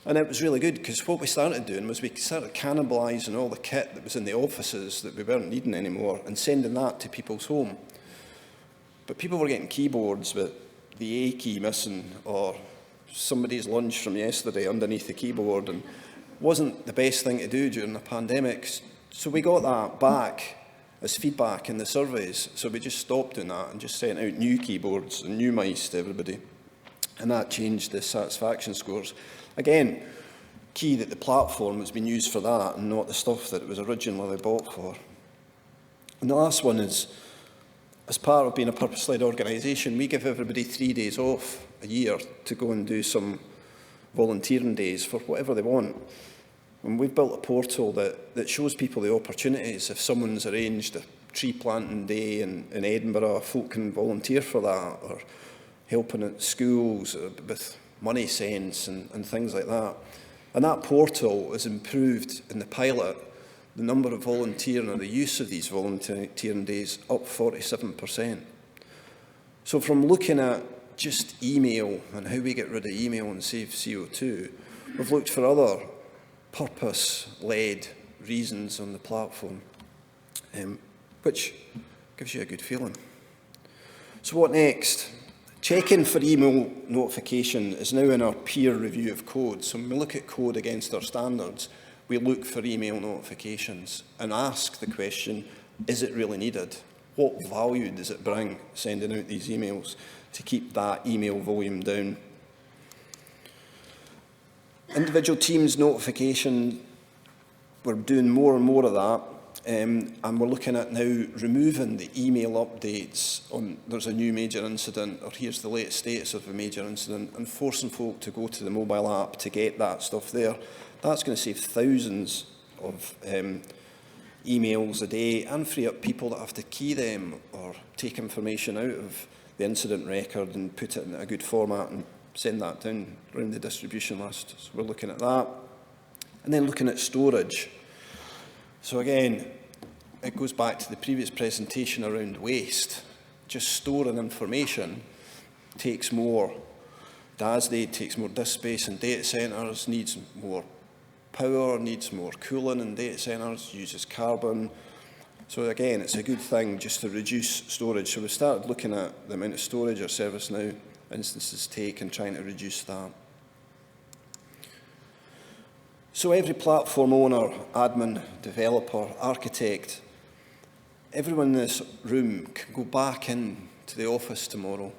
And it was really good, because what we started doing was we started cannibalising all the kit that was in the offices that we weren't needing anymore and sending that to people's home. But people were getting keyboards with the A key missing, or somebody's lunch from yesterday underneath the keyboard, and wasn't the best thing to do during the pandemic. So we got that back as feedback in the surveys. So we just stopped doing that and just sent out new keyboards and new mice to everybody. And that changed the satisfaction scores. Again, key that the platform has been used for that and not the stuff that it was originally bought for. And the last one is, as part of being a purpose-led organisation, we give everybody 3 days off a year to go and do some volunteering days for whatever they want. And we've built a portal that shows people the opportunities. If someone's arranged a tree planting day in Edinburgh, folk can volunteer for that, or helping at schools with money sense and things like that. And that portal has improved in the pilot the number of volunteering or the use of these volunteering days up 47%. So from looking at just email and how we get rid of email and save CO2, we've looked for other purpose-led reasons on the platform, which gives you a good feeling. So what next? Checking for email notification is now in our peer review of code. So when we look at code against our standards, we look for email notifications and ask the question, is it really needed? What value does it bring sending out these emails to keep that email volume down? Individual teams notification, we're doing more and more of that. And we're looking at now removing the email updates on there's a new major incident, or here's the latest status of a major incident, and forcing folk to go to the mobile app to get that stuff there. That's going to save thousands of emails a day and free up people that have to key them or take information out of the incident record and put it in a good format and send that down around the distribution list. So we're looking at that. And then looking at storage. So again, it goes back to the previous presentation around waste. Just storing information takes more DASD, takes more disk space in data centres, needs more power, needs more cooling in data centres, uses carbon. So again, it's a good thing just to reduce storage. So we started looking at the amount of storage our ServiceNow instances take and trying to reduce that. So every platform owner, admin, developer, architect, everyone in this room can go back into the office tomorrow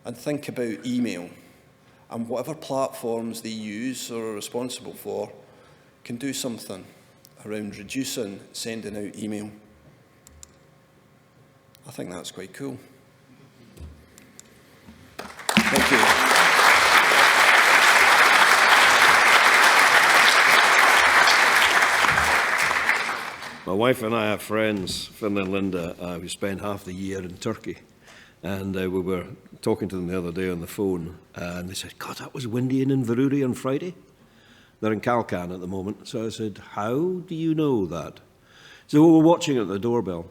and think about email, and whatever platforms they use or are responsible for can do something around reducing sending out email. I think that's quite cool. Thank you. My wife and I have friends, Phil and Linda, who spend half the year in Turkey. And we were talking to them the other day on the phone, and they said, God, that was windy in Inverurie on Friday. They're in Kalkan at the moment. So I said, how do you know that? So we were watching at the doorbell.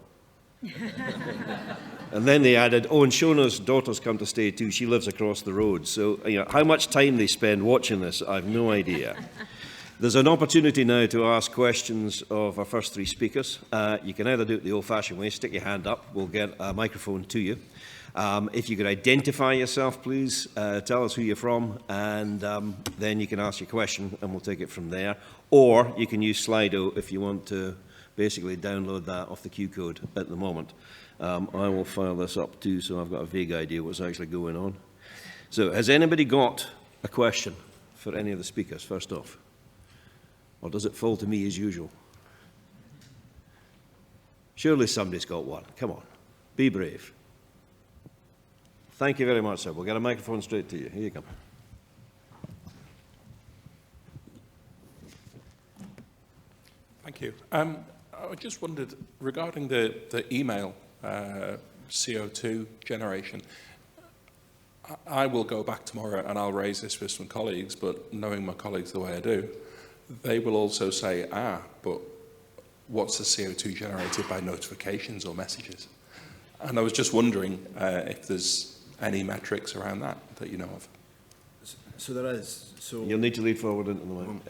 And then they added, oh, and Shona's daughter's come to stay too. She lives across the road. So, how much time they spend watching this, I have no idea. There's an opportunity now to ask questions of our first three speakers. You can either do it the old-fashioned way, stick your hand up, we'll get a microphone to you. If you could identify yourself, please, tell us who you're from, and then you can ask your question and we'll take it from there. Or you can use Slido if you want to basically download that off the Q code at the moment. I will fire this up too, so I've got a vague idea what's actually going on. So, has anybody got a question for any of the speakers, first off? Or does it fall to me as usual? Surely somebody's got one. Come on, be brave. Thank you very much, sir. We'll get a microphone straight to you. Here you come. Thank you. I just wondered, regarding the email CO2 generation, I will go back tomorrow and I'll raise this with some colleagues, but knowing my colleagues the way I do, they will also say, but what's the CO2 generated by notifications or messages? And I was just wondering if there's any metrics around that you know of. So there is. So You'll need to lead forward into the mic.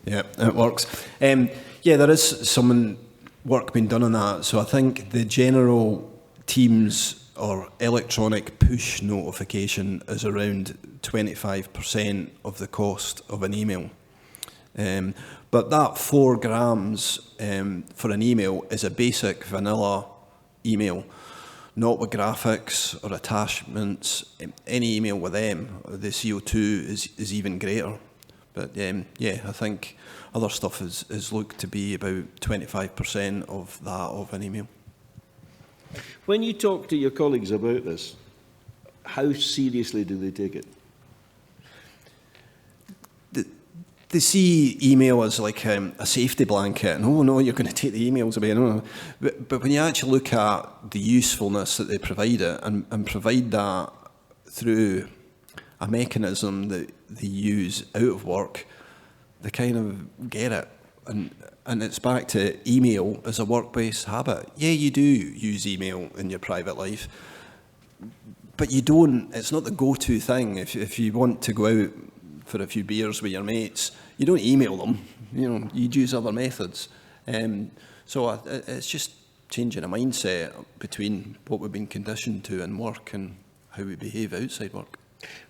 yeah, it works. Yeah, there is some work being done on that. So I think the general Teams or electronic push notification is around 25% of the cost of an email. But that 4 grams for an email is a basic vanilla email, not with graphics or attachments. Any email with them, the CO2 is even greater. But yeah, I think other stuff is looked to be about 25% of that of an email. When you talk to your colleagues about this, how seriously do they take it? They see email as like a safety blanket, and oh no, you're going to take the emails away. No. But when you actually look at the usefulness that they provide it, and provide that through a mechanism that they use out of work, they kind of get it. And it's back to email as a work-based habit. Yeah, you do use email in your private life, but you don't. It's not the go-to thing. If you want to go out for a few beers with your mates, you don't email them. You know, you'd use other methods. So it's just changing a mindset between what we've been conditioned to in work and how we behave outside work.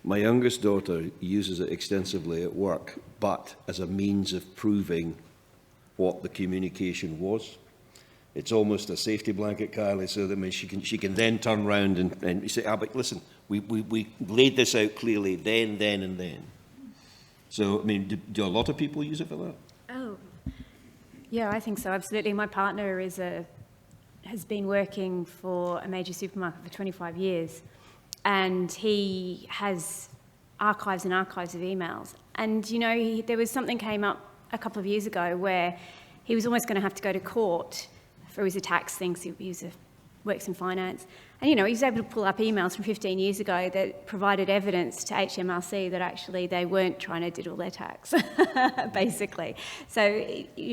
My youngest daughter uses it extensively at work, but as a means of proving what the communication was. It's almost a safety blanket, Kylie, so that she can then turn around and say, but listen, we laid this out clearly then, and then. So, I mean, do a lot of people use it for that? Oh, yeah, I think so, absolutely. My partner has been working for a major supermarket for 25 years, and he has archives and archives of emails. And, you know, there was something came up a couple of years ago where he was almost going to have to go to court for his tax things. He works in finance. And, you know, he was able to pull up emails from 15 years ago that provided evidence to HMRC that actually they weren't trying to diddle their tax, basically. So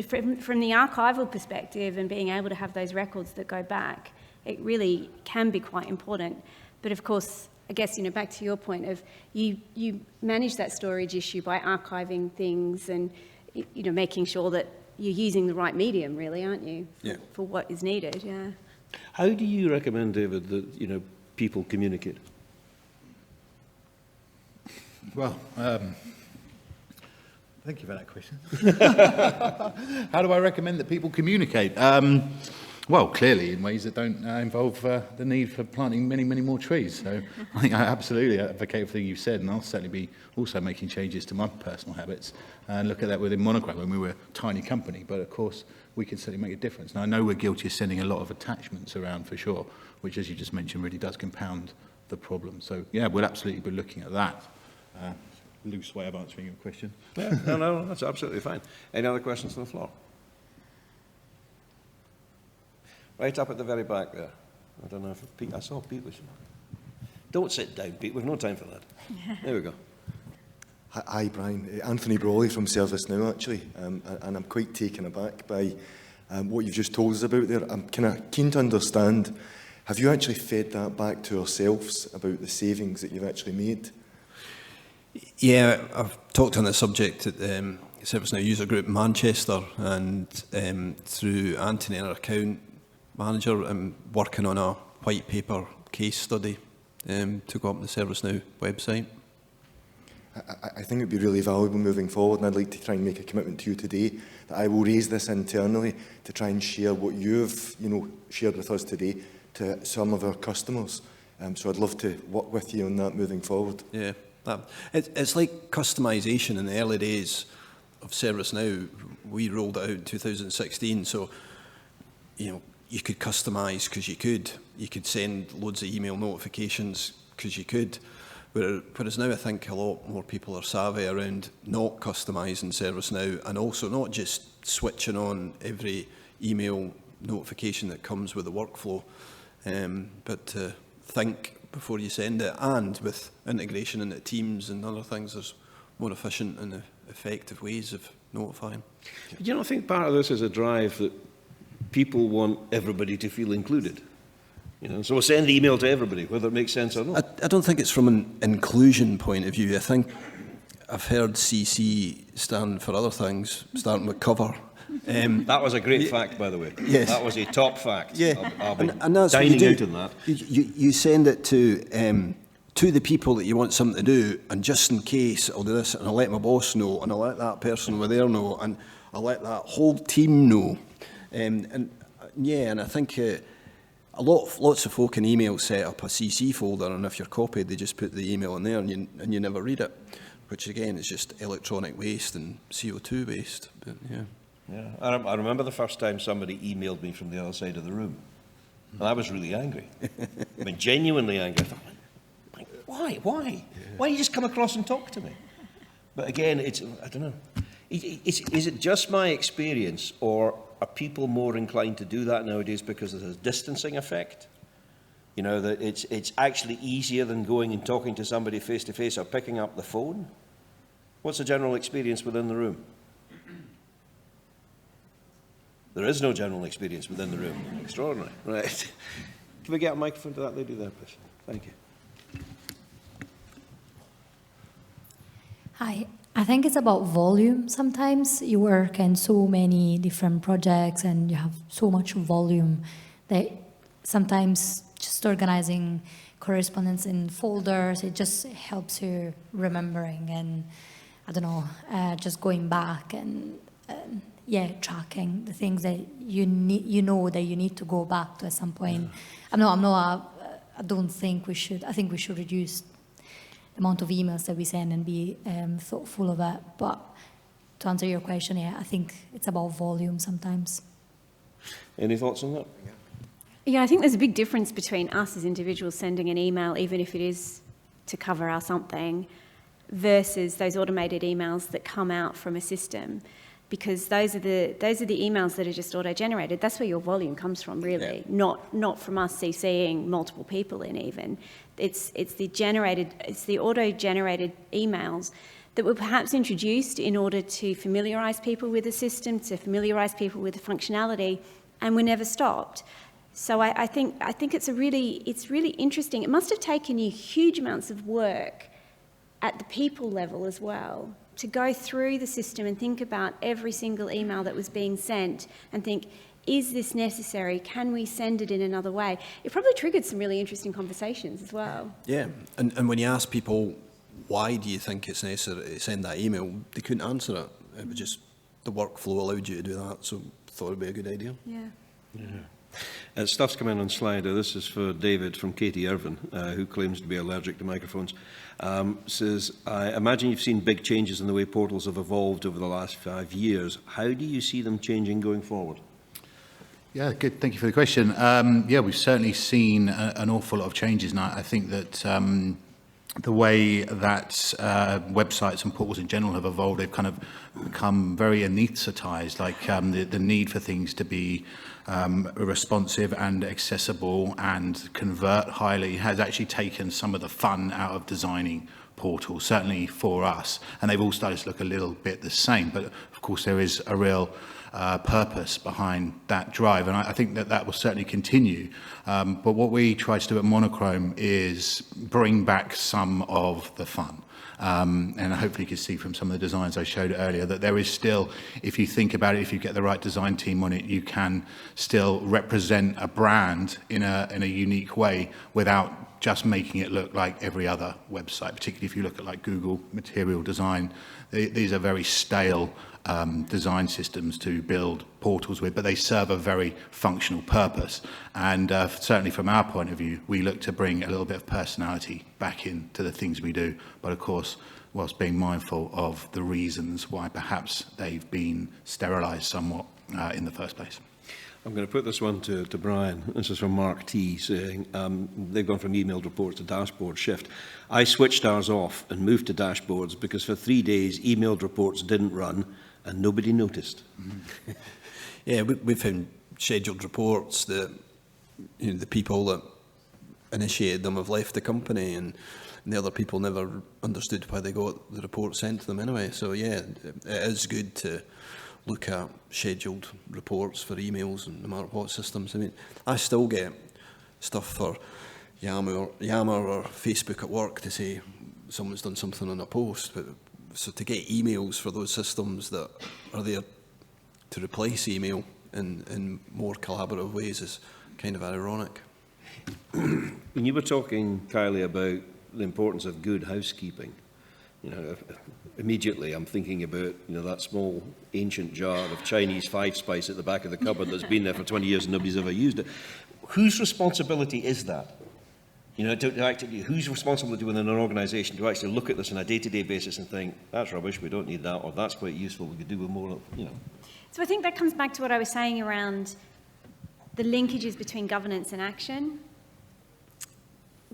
from the archival perspective and being able to have those records that go back, it really can be quite important. But of course, I guess, you know, back to your point of you manage that storage issue by archiving things and, you know, making sure that you're using the right medium, really, aren't you? For what is needed, yeah. How do you recommend, David, that, you know, people communicate? Well, thank you for that question. How do I recommend that people communicate? Well, clearly in ways that don't involve the need for planting many, many more trees. So I think I absolutely advocate everything you've said, and I'll certainly be also making changes to my personal habits and look at that within Monochrome when we were a tiny company. But of course, we can certainly make a difference. Now, I know we're guilty of sending a lot of attachments around for sure, which, as you just mentioned, really does compound the problem. So yeah, we'll absolutely be looking at that. Loose way of answering your question. Yeah, no, that's absolutely fine. Any other questions on the floor? Right up at the very back there. I don't know if Pete, I saw Pete was. Don't sit down, Pete. We've no time for that. There we go. Hi, Brian. Anthony Brawley from ServiceNow, actually. And I'm quite taken aback by what you've just told us about there. I'm kind of keen to understand, have you actually fed that back to ourselves about the savings that you've actually made? Yeah, I've talked on the subject at ServiceNow User Group Manchester, and through Anthony, our account manager, I'm working on a white paper case study to go up on the ServiceNow website. I think it would be really valuable moving forward, and I'd like to try and make a commitment to you today that I will raise this internally to try and share what you've shared with us today to some of our customers. So I'd love to work with you on that moving forward. Yeah, it's like customisation in the early days of ServiceNow. We rolled it out in 2016, so you could customise because you could. You could send loads of email notifications because you could. Whereas now I think a lot more people are savvy around not customising ServiceNow, and also not just switching on every email notification that comes with the workflow, but to think before you send it, and with integration into Teams and other things, there's more efficient and effective ways of notifying. Do you not think part of this is a drive that people want everybody to feel included? So send email to everybody, whether it makes sense or not. I don't think it's from an inclusion point of view. I think I've heard CC stand for other things, starting with cover. That was a great fact, by the way. Yes. That was a top fact. Yeah, I'll be and that's what you dining do. out on that. You send it to the people that you want something to do, and just in case I'll do this, and I'll let my boss know, and I'll let that person with there know, and I'll let that whole team know. And I think lots of folk in email set up a CC folder, and if you're copied, they just put the email in there, and you never read it, which again is just electronic waste and CO2 waste. But Yeah, I remember the first time somebody emailed me from the other side of the room, and I was really angry. I mean, genuinely angry. I thought, why? Why don't you just come across and talk to me? But again, I don't know. Is it just my experience, or are people more inclined to do that nowadays because there's a distancing effect? That it's actually easier than going and talking to somebody face to face or picking up the phone? What's the general experience within the room? There is no general experience within the room. Extraordinary. Right. Can we get a microphone to that lady there, please? Thank you. Hi. I think it's about volume sometimes. You work in so many different projects and you have so much volume that sometimes just organizing correspondence in folders, it just helps you remembering and, I don't know, just going back and tracking the things that you need, that you need to go back to at some point. I don't think we should. I think we should reduce the amount of emails that we send and be thoughtful of it. But to answer your question, I think it's about volume sometimes. Any thoughts on that? Yeah, I think there's a big difference between us as individuals sending an email, even if it is to cover our something, versus those automated emails that come out from a system. Because those are the emails that are just auto-generated. That's where your volume comes from, really. Yeah. Not from us CCing multiple people in even. It's the auto-generated emails that were perhaps introduced in order to familiarise people with the system, to familiarise people with the functionality, and were never stopped. So I think it's really interesting. It must have taken you huge amounts of work at the people level as well, to go through the system and think about every single email that was being sent and think, is this necessary? Can we send it in another way? It probably triggered some really interesting conversations as well. Yeah, and when you ask people, why do you think it's necessary to send that email, they couldn't answer it. It was just the workflow allowed you to do that, so thought it would be a good idea. Yeah. Stuff's come in on Slido. This is for David from Katie Irvin, who claims to be allergic to microphones. Says, I imagine you've seen big changes in the way portals have evolved over the last 5 years. How do you see them changing going forward? Yeah, good. Thank you for the question. We've certainly seen an awful lot of changes, and I think that the way that websites and portals in general have evolved, they've kind of become very anaesthetised, like the need for things to be responsive and accessible and convert highly has actually taken some of the fun out of designing portals, certainly for us. And they've all started to look a little bit the same, but of course there is a real purpose behind that drive, and I think that will certainly continue. But what we try to do at Monochrome is bring back some of the fun. And hopefully you can see from some of the designs I showed earlier that there is still, if you think about it, if you get the right design team on it, you can still represent a brand in a unique way without just making it look like every other website, particularly if you look at like Google material design. These are very stale design systems to build portals with, but they serve a very functional purpose. And certainly from our point of view, we look to bring a little bit of personality back into the things we do, but of course, whilst being mindful of the reasons why perhaps they've been sterilised somewhat in the first place. I'm going to put this one to Brian. This is from Mark T saying, they've gone from emailed reports to dashboard shift. I switched ours off and moved to dashboards because for 3 days emailed reports didn't run and nobody noticed. Yeah, we found scheduled reports that the people that initiated them have left the company, and the other people never understood why they got the report sent to them anyway. So yeah, it is good to look at scheduled reports for emails and no matter what systems. I mean, I still get stuff for Yammer or Facebook at work to say someone's done something on a post, but so to get emails for those systems that are there to replace email in more collaborative ways is kind of ironic. When you were talking, Kylie, about the importance of good housekeeping, immediately I'm thinking about that small ancient jar of Chinese 5-spice at the back of the cupboard that's been there for 20 years and nobody's ever used it. Whose responsibility is that? Whose responsibility within an organisation to actually look at this on a day-to-day basis and think, that's rubbish, we don't need that, or that's quite useful, we could do with more, So I think that comes back to what I was saying around the linkages between governance and action.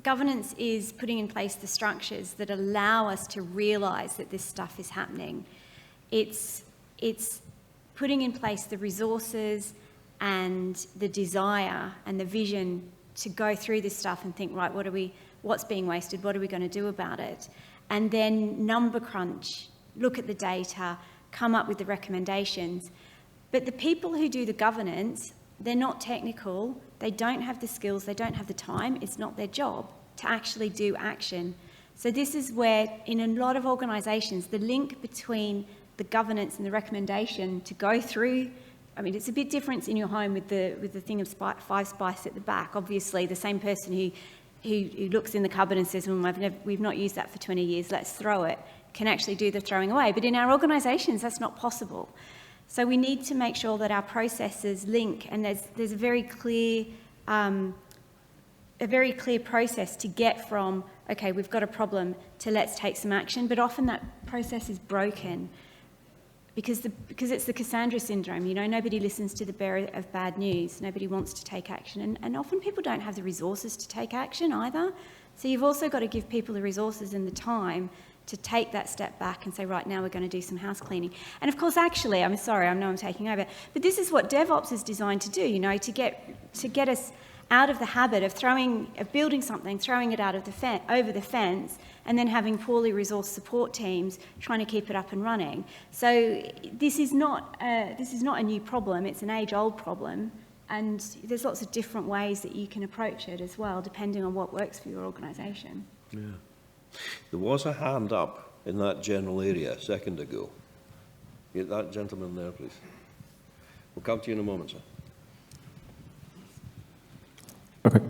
Governance is putting in place the structures that allow us to realise that this stuff is happening. It's putting in place the resources and the desire and the vision to go through this stuff and think, right, what's being wasted, what are we going to do about it? And then number crunch, look at the data, come up with the recommendations. But the people who do the governance, they're not technical, they don't have the skills, they don't have the time, it's not their job to actually do action. So this is where, in a lot of organisations, the link between the governance and the recommendation to go through, I mean, it's a bit different in your home with the thing of 5-spice at the back. Obviously, the same person who looks in the cupboard and says, we've not used that for 20 years, let's throw it, can actually do the throwing away. But in our organisations, that's not possible. So we need to make sure that our processes link, and there's a very clear process to get from, okay, we've got a problem, to let's take some action. But often that process is broken because it's the Cassandra syndrome. Nobody listens to the bearer of bad news. Nobody wants to take action. And often people don't have the resources to take action either. So you've also got to give people the resources and the time to take that step back and say, right, now we're going to do some house cleaning. And of course, actually, I'm sorry, I know I'm taking over, but this is what DevOps is designed to do, to get us out of the habit of building something, throwing it out of over the fence, and then having poorly resourced support teams trying to keep it up and running. So this is not a new problem, it's an age-old problem, and there's lots of different ways that you can approach it as well, depending on what works for your organisation. Yeah. There was a hand up in that general area a second ago. Get that gentleman there, please. We'll come to you in a moment, sir. Okay.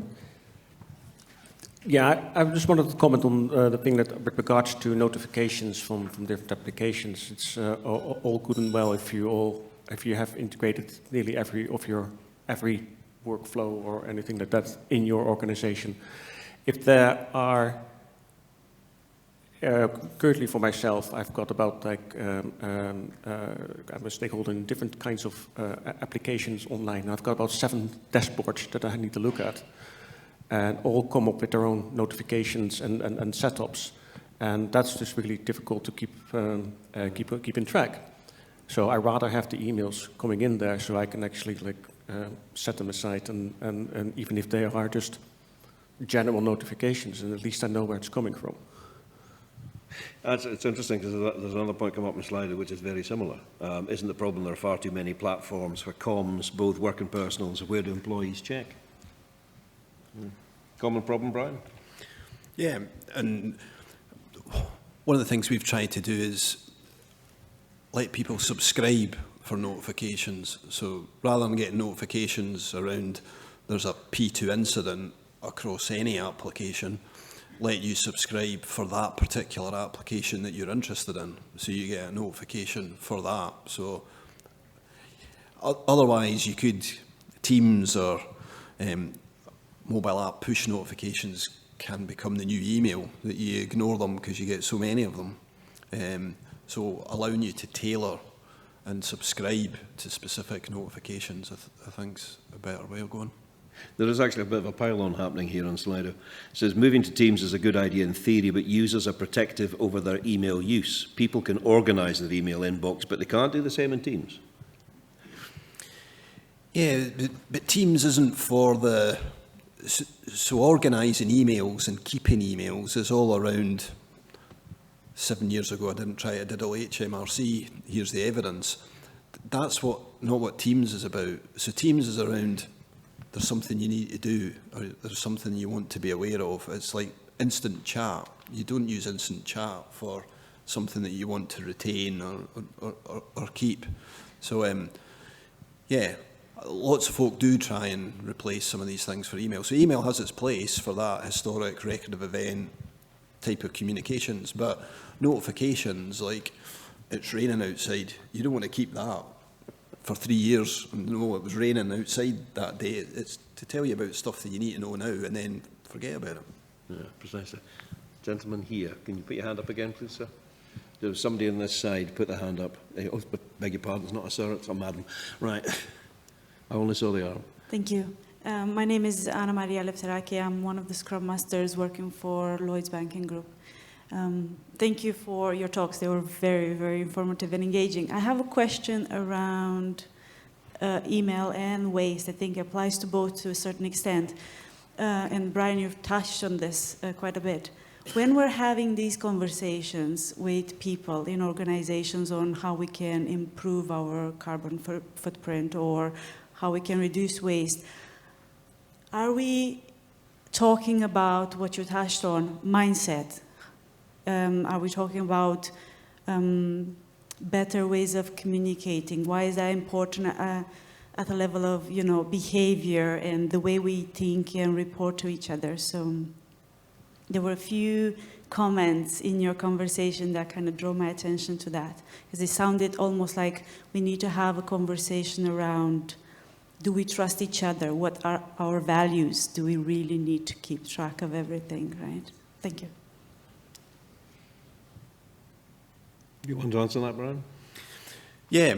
Yeah, I just wanted to comment on the thing that with regards to notifications from different applications. It's all good and well if you have integrated nearly every workflow or anything like that in your organization. If there are currently for myself, I've got about I'm a stakeholder in different kinds of applications online. I've got about 7 dashboards that I need to look at, and all come up with their own notifications and setups, and that's just really difficult to keep in track. So I rather have the emails coming in there so I can actually set them aside, and even if they are just general notifications, and at least I know where it's coming from. It's interesting because there's another point come up in the slide which is very similar. Isn't the problem there are far too many platforms for comms, both work and personal, so where do employees check? Common problem, Brian? Yeah, and one of the things we've tried to do is let people subscribe for notifications. So rather than getting notifications around there's a P2 incident, across any application, let you subscribe for that particular application that you're interested in. So you get a notification for that. So otherwise you could, Teams or mobile app push notifications can become the new email, that you ignore them because you get so many of them. So allowing you to tailor and subscribe to specific notifications, I think's a better way of going. There is actually a bit of a pile-on happening here on Slido. It says, moving to Teams is a good idea in theory, but users are protective over their email use. People can organise their email inbox, but they can't do the same in Teams. Yeah, but Teams isn't for the... So organising emails and keeping emails is all around... 7 years ago, I did all HMRC, here's the evidence. That's not what Teams is about. So Teams is around, there's something you need to do, or there's something you want to be aware of. It's like instant chat. You don't use instant chat for something that you want to retain or keep. So, yeah, lots of folk do try and replace some of these things for email. So email has its place for that historic record of event type of communications, but notifications, like it's raining outside, you don't want to keep that for 3 years and know it was raining outside that day. It's to tell you about stuff that you need to know now and then forget about it. Yeah, precisely. Gentleman here, can you put your hand up again, please, sir? There was somebody on this side, put their hand up. Oh, beg your pardon, it's not a sir, it's a madam. Right, I only saw the arm. Thank you. My name is Anna Maria Lefteraki. I'm one of the Scrum Masters working for Lloyds Banking Group. Thank you for your talks. They were very, very informative and engaging. I have a question around email and waste. I think it applies to both to a certain extent. And Brian, you've touched on this quite a bit. When we're having these conversations with people in organizations on how we can improve our carbon footprint or how we can reduce waste, are we talking about what you touched on, mindset? Are we talking about better ways of communicating? Why is that important at the level of, behavior and the way we think and report to each other? So there were a few comments in your conversation that kind of drew my attention to that, because it sounded almost like we need to have a conversation around, do we trust each other? What are our values? Do we really need to keep track of everything, right? Thank you. You want to answer that, Brian? Yeah,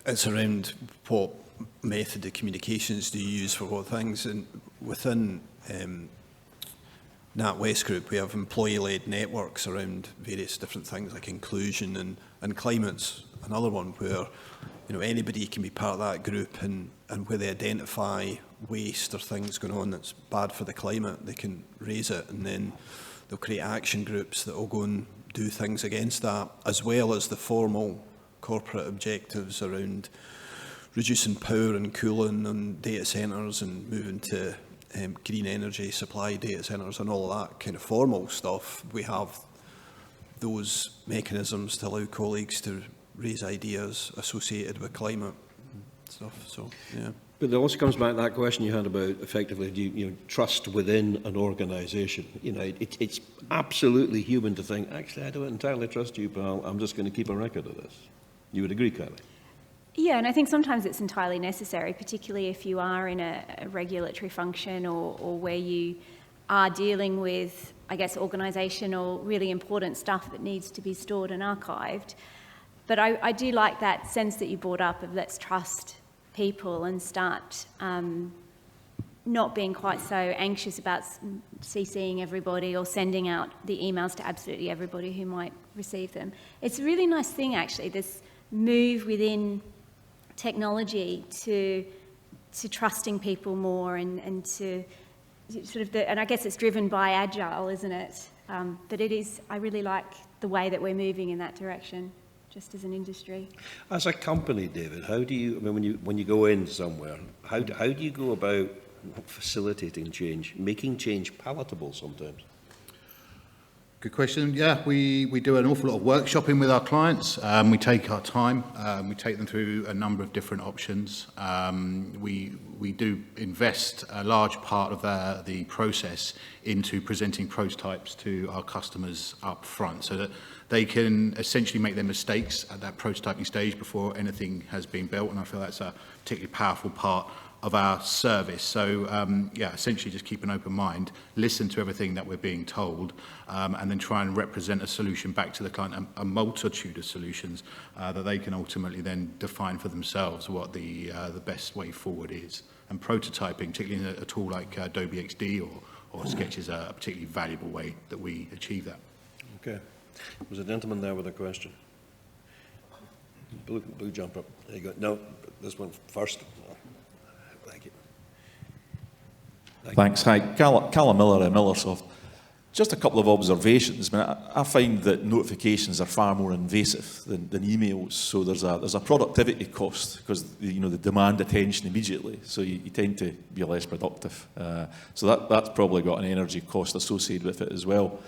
it's around what method of communications do you use for what things. And within NatWest Group, we have employee-led networks around various different things like inclusion and climate's another one where anybody can be part of that group, and where they identify waste or things going on that's bad for the climate, they can raise it, and then they'll create action groups that will go and do things against that, as well as the formal corporate objectives around reducing power and cooling on data centres and moving to green energy supply data centres and all of that kind of formal stuff. We have those mechanisms to allow colleagues to raise ideas associated with climate stuff. So, yeah. But it also comes back to that question you had about effectively trust within an organisation. It's absolutely human to think, actually, I don't entirely trust you, pal. I'm just going to keep a record of this. You would agree, Kylie? Yeah, and I think sometimes it's entirely necessary, particularly if you are in a regulatory function or where you are dealing with, I guess, organisational, really important stuff that needs to be stored and archived. But I do like that sense that you brought up of let's trust people and start not being quite so anxious about CCing everybody or sending out the emails to absolutely everybody who might receive them. It's a really nice thing, actually, this move within technology to trusting people more and to sort of and I guess it's driven by agile, isn't it? But it is. I really like the way that we're moving in that direction, just as an industry. As a company, David, how do you? I mean, when you go in somewhere, how do you go about facilitating change, making change palatable sometimes? Good question. Yeah, we do an awful lot of workshopping with our clients. We take our time. We take them through a number of different options. We do invest a large part of the process into presenting prototypes to our customers up front so that they can essentially make their mistakes at that prototyping stage before anything has been built. And I feel that's a particularly powerful part of our service. So, yeah, essentially just keep an open mind, listen to everything that we're being told, and then try and represent a solution back to the client, a multitude of solutions that they can ultimately then define for themselves what the best way forward is. And prototyping, particularly in a tool like Adobe XD or Sketch, is a particularly valuable way that we achieve that. Okay. There was a gentleman there with a question. Blue jumper. There you go. No, this one first. Thank you. Thanks. Hi, Callum Miller at Millersoft. Just a couple of observations. I mean, I find that notifications are far more invasive than emails. So there's a productivity cost because they demand attention immediately. So you tend to be less productive. So that's probably got an energy cost associated with it as well.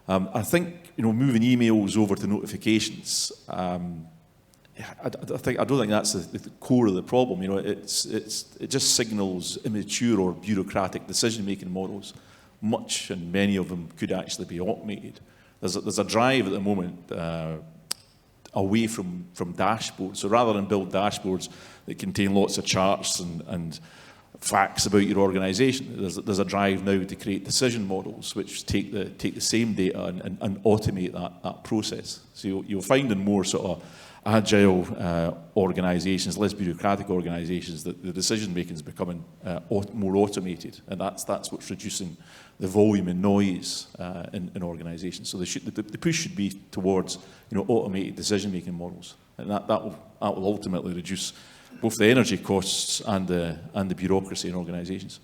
I think moving emails over to notifications. I don't think that's the core of the problem. It just signals immature or bureaucratic decision-making models. Much and many of them could actually be automated. There's a drive at the moment away from dashboards. So rather than build dashboards that contain lots of charts and facts about your organisation, there's a drive now to create decision models which take the same data and automate that process. So you'll find in more sort of agile organisations, less bureaucratic organisations, that the decision making is becoming more automated, and that's what's reducing the volume and noise in organisations. So the push should be towards automated decision making models, and that will ultimately reduce both the energy costs and the bureaucracy in organisations.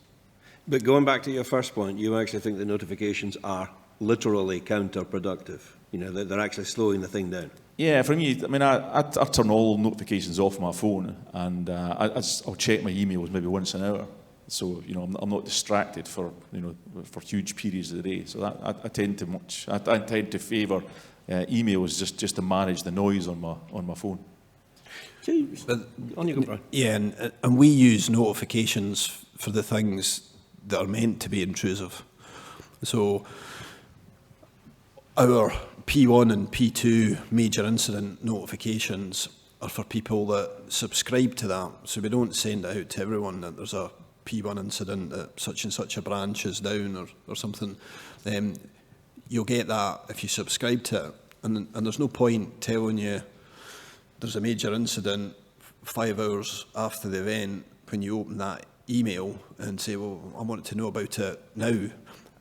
But going back to your first point, you actually think the notifications are literally counterproductive. They're actually slowing the thing down. Yeah, for me, I mean, I turn all notifications off my phone, and I'll check my emails maybe once an hour. So I'm not distracted for huge periods of the day. So I tend to favour emails just to manage the noise on my phone. But, yeah, and we use notifications for the things that are meant to be intrusive. So our P1 and P2 major incident notifications are for people that subscribe to that. So we don't send it out to everyone that there's a P1 incident that such and such a branch is down or something. You'll get that if you subscribe to it. And there's no point telling you there's a major incident 5 hours after the event when you open that email and say, well, I want to know about it now.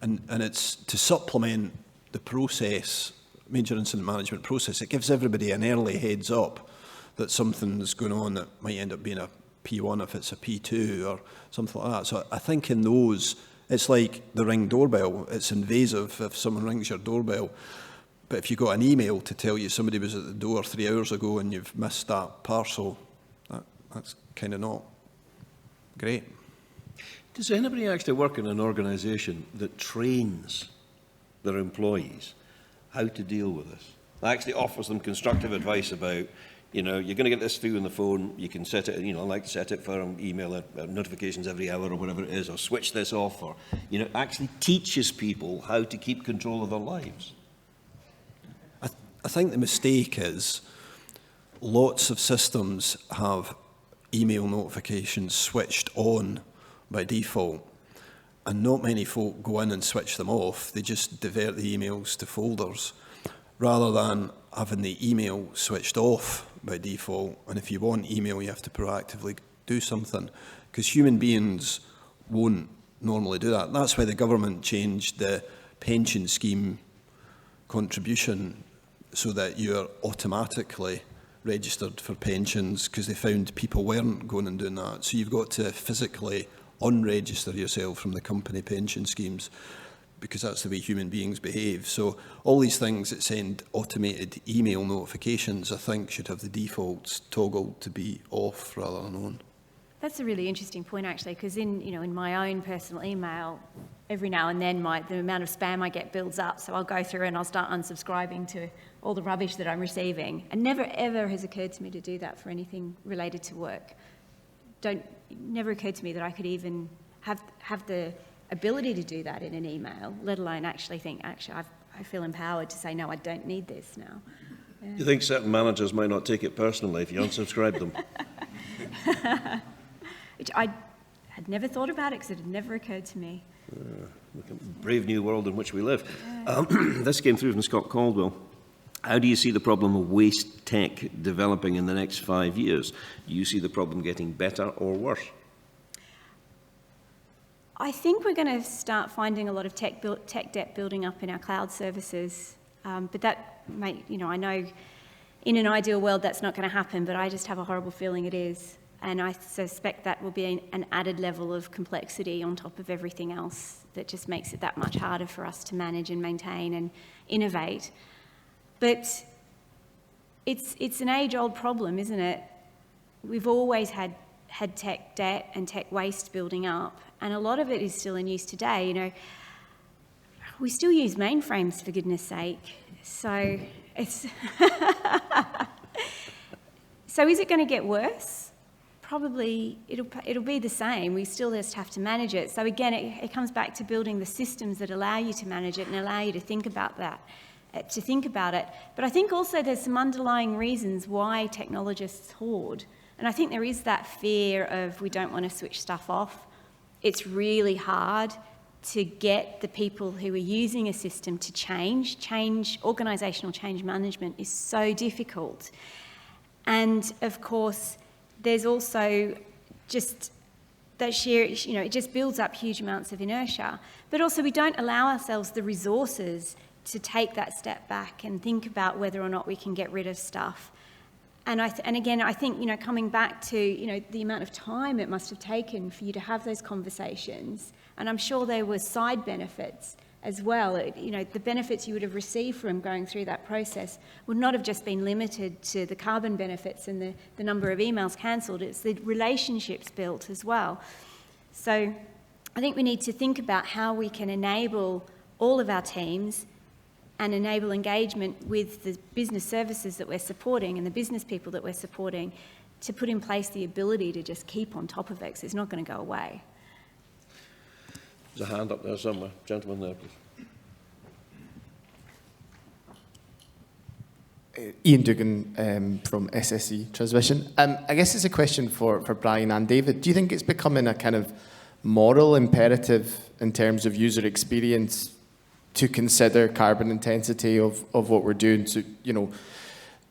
And it's to supplement the process, major incident management process. It gives everybody an early heads up that something's going on that might end up being a P1 if it's a P2 or something like that. So I think in those, it's like the Ring doorbell. It's invasive if someone rings your doorbell. But if you got an email to tell you somebody was at the door 3 hours ago and you've missed that parcel, that's kind of not great. Does anybody actually work in an organisation that trains their employees how to deal with this? Actually offers them constructive advice about, you're going to get this through on the phone, you can set it, like set it for email notifications every hour or whatever it is, or switch this off, or, actually teaches people how to keep control of their lives. I think the mistake is lots of systems have email notifications switched on by default, and not many folk go in and switch them off. They just divert the emails to folders rather than having the email switched off by default. And if you want email, you have to proactively do something, because human beings won't normally do that. That's why the government changed the pension scheme contribution so that you're automatically registered for pensions, because they found people weren't going and doing that. So you've got to physically unregister yourself from the company pension schemes, because that's the way human beings behave. So all these things that send automated email notifications, I think, should have the defaults toggled to be off rather than on. That's a really interesting point, actually, because in my own personal email, every now and then the amount of spam I get builds up, so I'll go through and I'll start unsubscribing to all the rubbish that I'm receiving. And never ever has occurred to me to do that for anything related to work. Never occurred to me that I could even have the ability to do that in an email, let alone actually think, I feel empowered to say, no, I don't need this now. Yeah. You think certain managers might not take it personally if you unsubscribe them? Which I had never thought about it because it had never occurred to me. Brave new world in which we live. This came through from Scott Caldwell. How do you see the problem of waste tech developing in the next 5 years? Do you see the problem getting better or worse? I think we're going to start finding a lot of tech debt building up in our cloud services, but that may, I know in an ideal world that's not going to happen, but I just have a horrible feeling it is. And I suspect that will be an added level of complexity on top of everything else that just makes it that much harder for us to manage and maintain and innovate. But it's an age-old problem, isn't it? We've always had tech debt and tech waste building up, and a lot of it is still in use today. We still use mainframes, for goodness sake. So it's so is it going to get worse? Probably it'll be the same. We still just have to manage it. So again, it comes back to building the systems that allow you to manage it and allow you to think about that, But I think also there's some underlying reasons why technologists hoard. And I think there is that fear of we don't want to switch stuff off. It's really hard to get the people who are using a system to change. Organisational change management is so difficult. And of course, there's also just that sheer, it just builds up huge amounts of inertia. But also we don't allow ourselves the resources to take that step back and think about whether or not we can get rid of stuff. And again, I think, coming back to, the amount of time it must have taken for you to have those conversations, and I'm sure there were side benefits as well. The benefits you would have received from going through that process would not have just been limited to the carbon benefits and the number of emails cancelled. It's the relationships built as well. So I think we need to think about how we can enable all of our teams and enable engagement with the business services that we're supporting and the business people that we're supporting to put in place the ability to just keep on top of it, because it's not going to go away. There's a hand up there somewhere. Gentleman there, please. Ian Dugan from SSE Transmission. I guess it's a question for Brian and David. Do you think it's becoming a kind of moral imperative in terms of user experience to consider carbon intensity of what we're doing? So,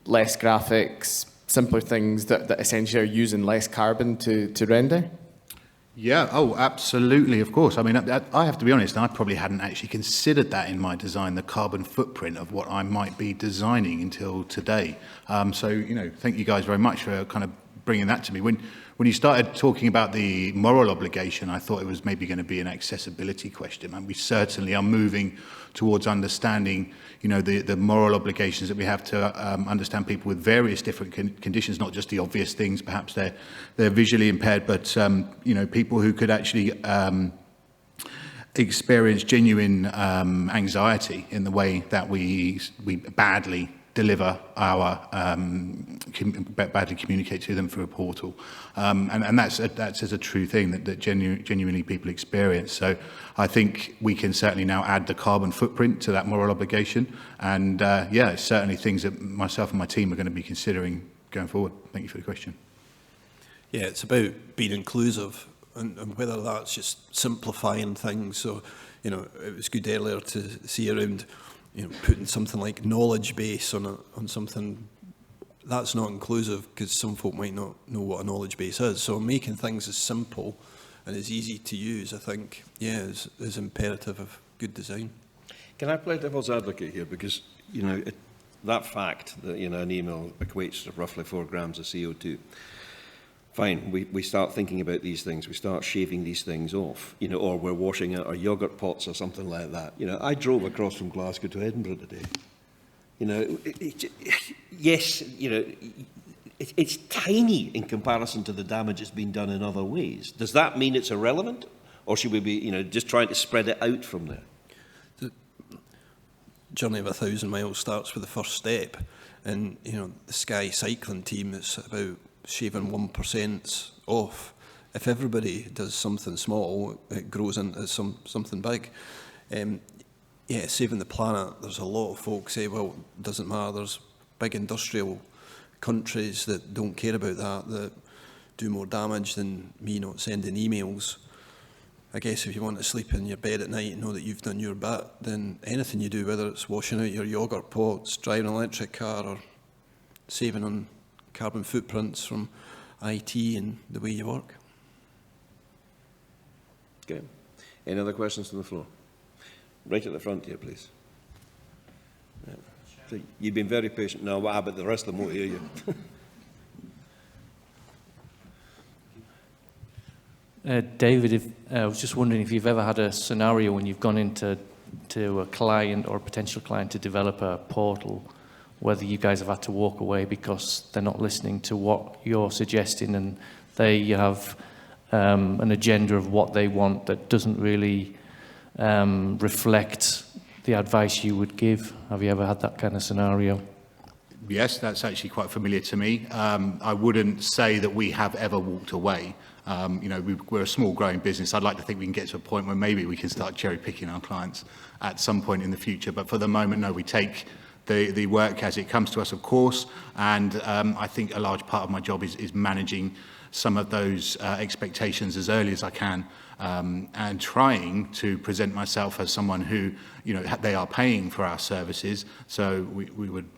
less graphics, simpler things that essentially are using less carbon to render? Yeah, absolutely, of course. I mean, I have to be honest, I probably hadn't actually considered that in my design, the carbon footprint of what I might be designing until today. So, thank you guys very much for kind of bringing that to me. When you started talking about the moral obligation, I thought it was maybe going to be an accessibility question, and we certainly are moving towards understanding, the moral obligations that we have to understand people with various different conditions, not just the obvious things. Perhaps they're visually impaired, but people who could actually experience genuine anxiety in the way that we badly deliver our badly communicate to them through a portal, and that's as a true thing that genuinely people experience. So I think we can certainly now add the carbon footprint to that moral obligation, and it's certainly things that myself and my team are going to be considering going forward. Thank you for the question. Yeah, it's about being inclusive, and whether that's just simplifying things. So, it was good earlier to see around, putting something like knowledge base on something that's not inclusive, because some folk might not know what a knowledge base is. So making things as simple and as easy to use, I think, is imperative of good design. Can I play devil's advocate here? Because, that fact that, an email equates to roughly 4 grams of CO2. Fine, we start thinking about these things, we start shaving these things off, or we're washing out our yogurt pots or something like that. I drove across from Glasgow to Edinburgh today. Yes, it's tiny in comparison to the damage that's been done in other ways. Does that mean it's irrelevant? Or should we be, just trying to spread it out from there? The journey of 1,000 miles starts with the first step. And, the Sky cycling team is about shaving 1% off. If everybody does something small, it grows into something big. Saving the planet, there's a lot of folks say, well, it doesn't matter. There's big industrial countries that don't care about that do more damage than me not sending emails. I guess if you want to sleep in your bed at night and know that you've done your bit, then anything you do, whether it's washing out your yogurt pots, driving an electric car, or saving on carbon footprints from IT and the way you work. Okay. Any other questions from the floor? Right at the front here, please. Yeah. So you've been very patient. No, but the rest of them won't hear you. David, I was just wondering if you've ever had a scenario when you've gone into a client or a potential client to develop a portal, whether you guys have had to walk away because they're not listening to what you're suggesting and they have an agenda of what they want that doesn't really reflect the advice you would give. Have you ever had that kind of scenario? Yes, that's actually quite familiar to me. I wouldn't say that we have ever walked away. We're a small growing business. I'd like to think we can get to a point where maybe we can start cherry picking our clients at some point in the future. But for the moment, no, we take the work as it comes to us, of course. And I think a large part of my job is managing some of those expectations as early as I can, and trying to present myself as someone who, they are paying for our services. So we would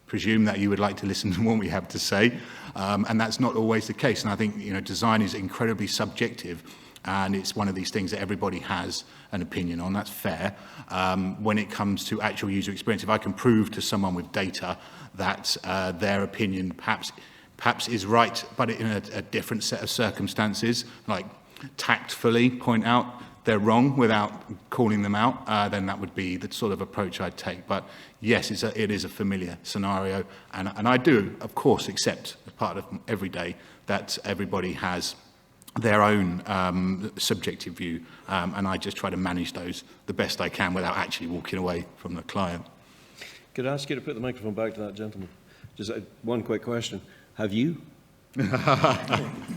presume that you would like to listen to what we have to say, and that's not always the case. And I think design is incredibly subjective, and it's one of these things that everybody has an opinion on. That's fair. When it comes to actual user experience, if I can prove to someone with data that their opinion perhaps is right, but in a different set of circumstances, like tactfully point out they're wrong without calling them out, then that would be the sort of approach I'd take. But yes, it is a familiar scenario, and I do, of course, accept as part of every day that everybody has their own subjective view, and I just try to manage those the best I can without actually walking away from the client. Could I ask you to put the microphone back to that gentleman? Just one quick question. Have you?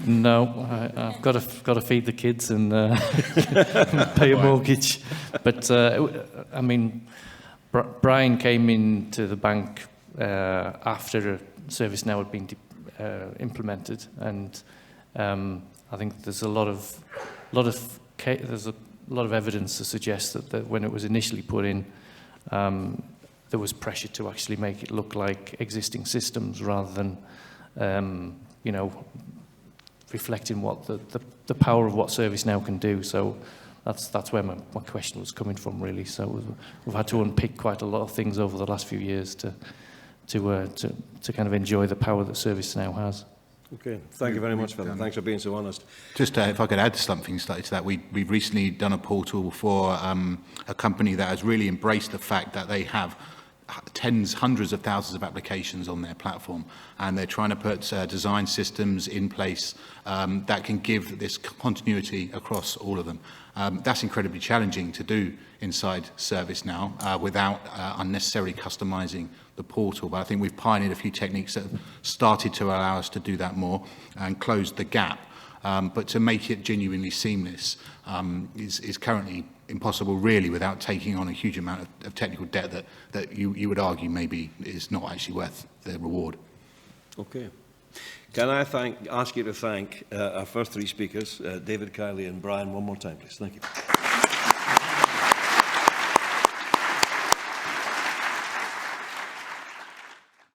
No, I've got to feed the kids and pay a mortgage. But Brian came into the bank after ServiceNow had been implemented, and I think there's a lot of evidence to suggest that when it was initially put in, there was pressure to actually make it look like existing systems rather than reflecting what the power of what ServiceNow can do. So that's where my question was coming from, really. So we've had to unpick quite a lot of things over the last few years to kind of enjoy the power that ServiceNow has. Okay, thank you very much for that. Thanks for being so honest. Just if I could add something slightly to that, we've recently done a portal for a company that has really embraced the fact that they have hundreds of thousands of applications on their platform, and they're trying to put design systems in place that can give this continuity across all of them. That's incredibly challenging to do inside ServiceNow without unnecessarily customizing the portal. But I think we've pioneered a few techniques that have started to allow us to do that more and close the gap. But to make it genuinely seamless is currently impossible, really, without taking on a huge amount of technical debt that you would argue maybe is not actually worth the reward. Okay. Can I ask you to thank our first three speakers, David, Kylie and Brian, one more time, please? Thank you.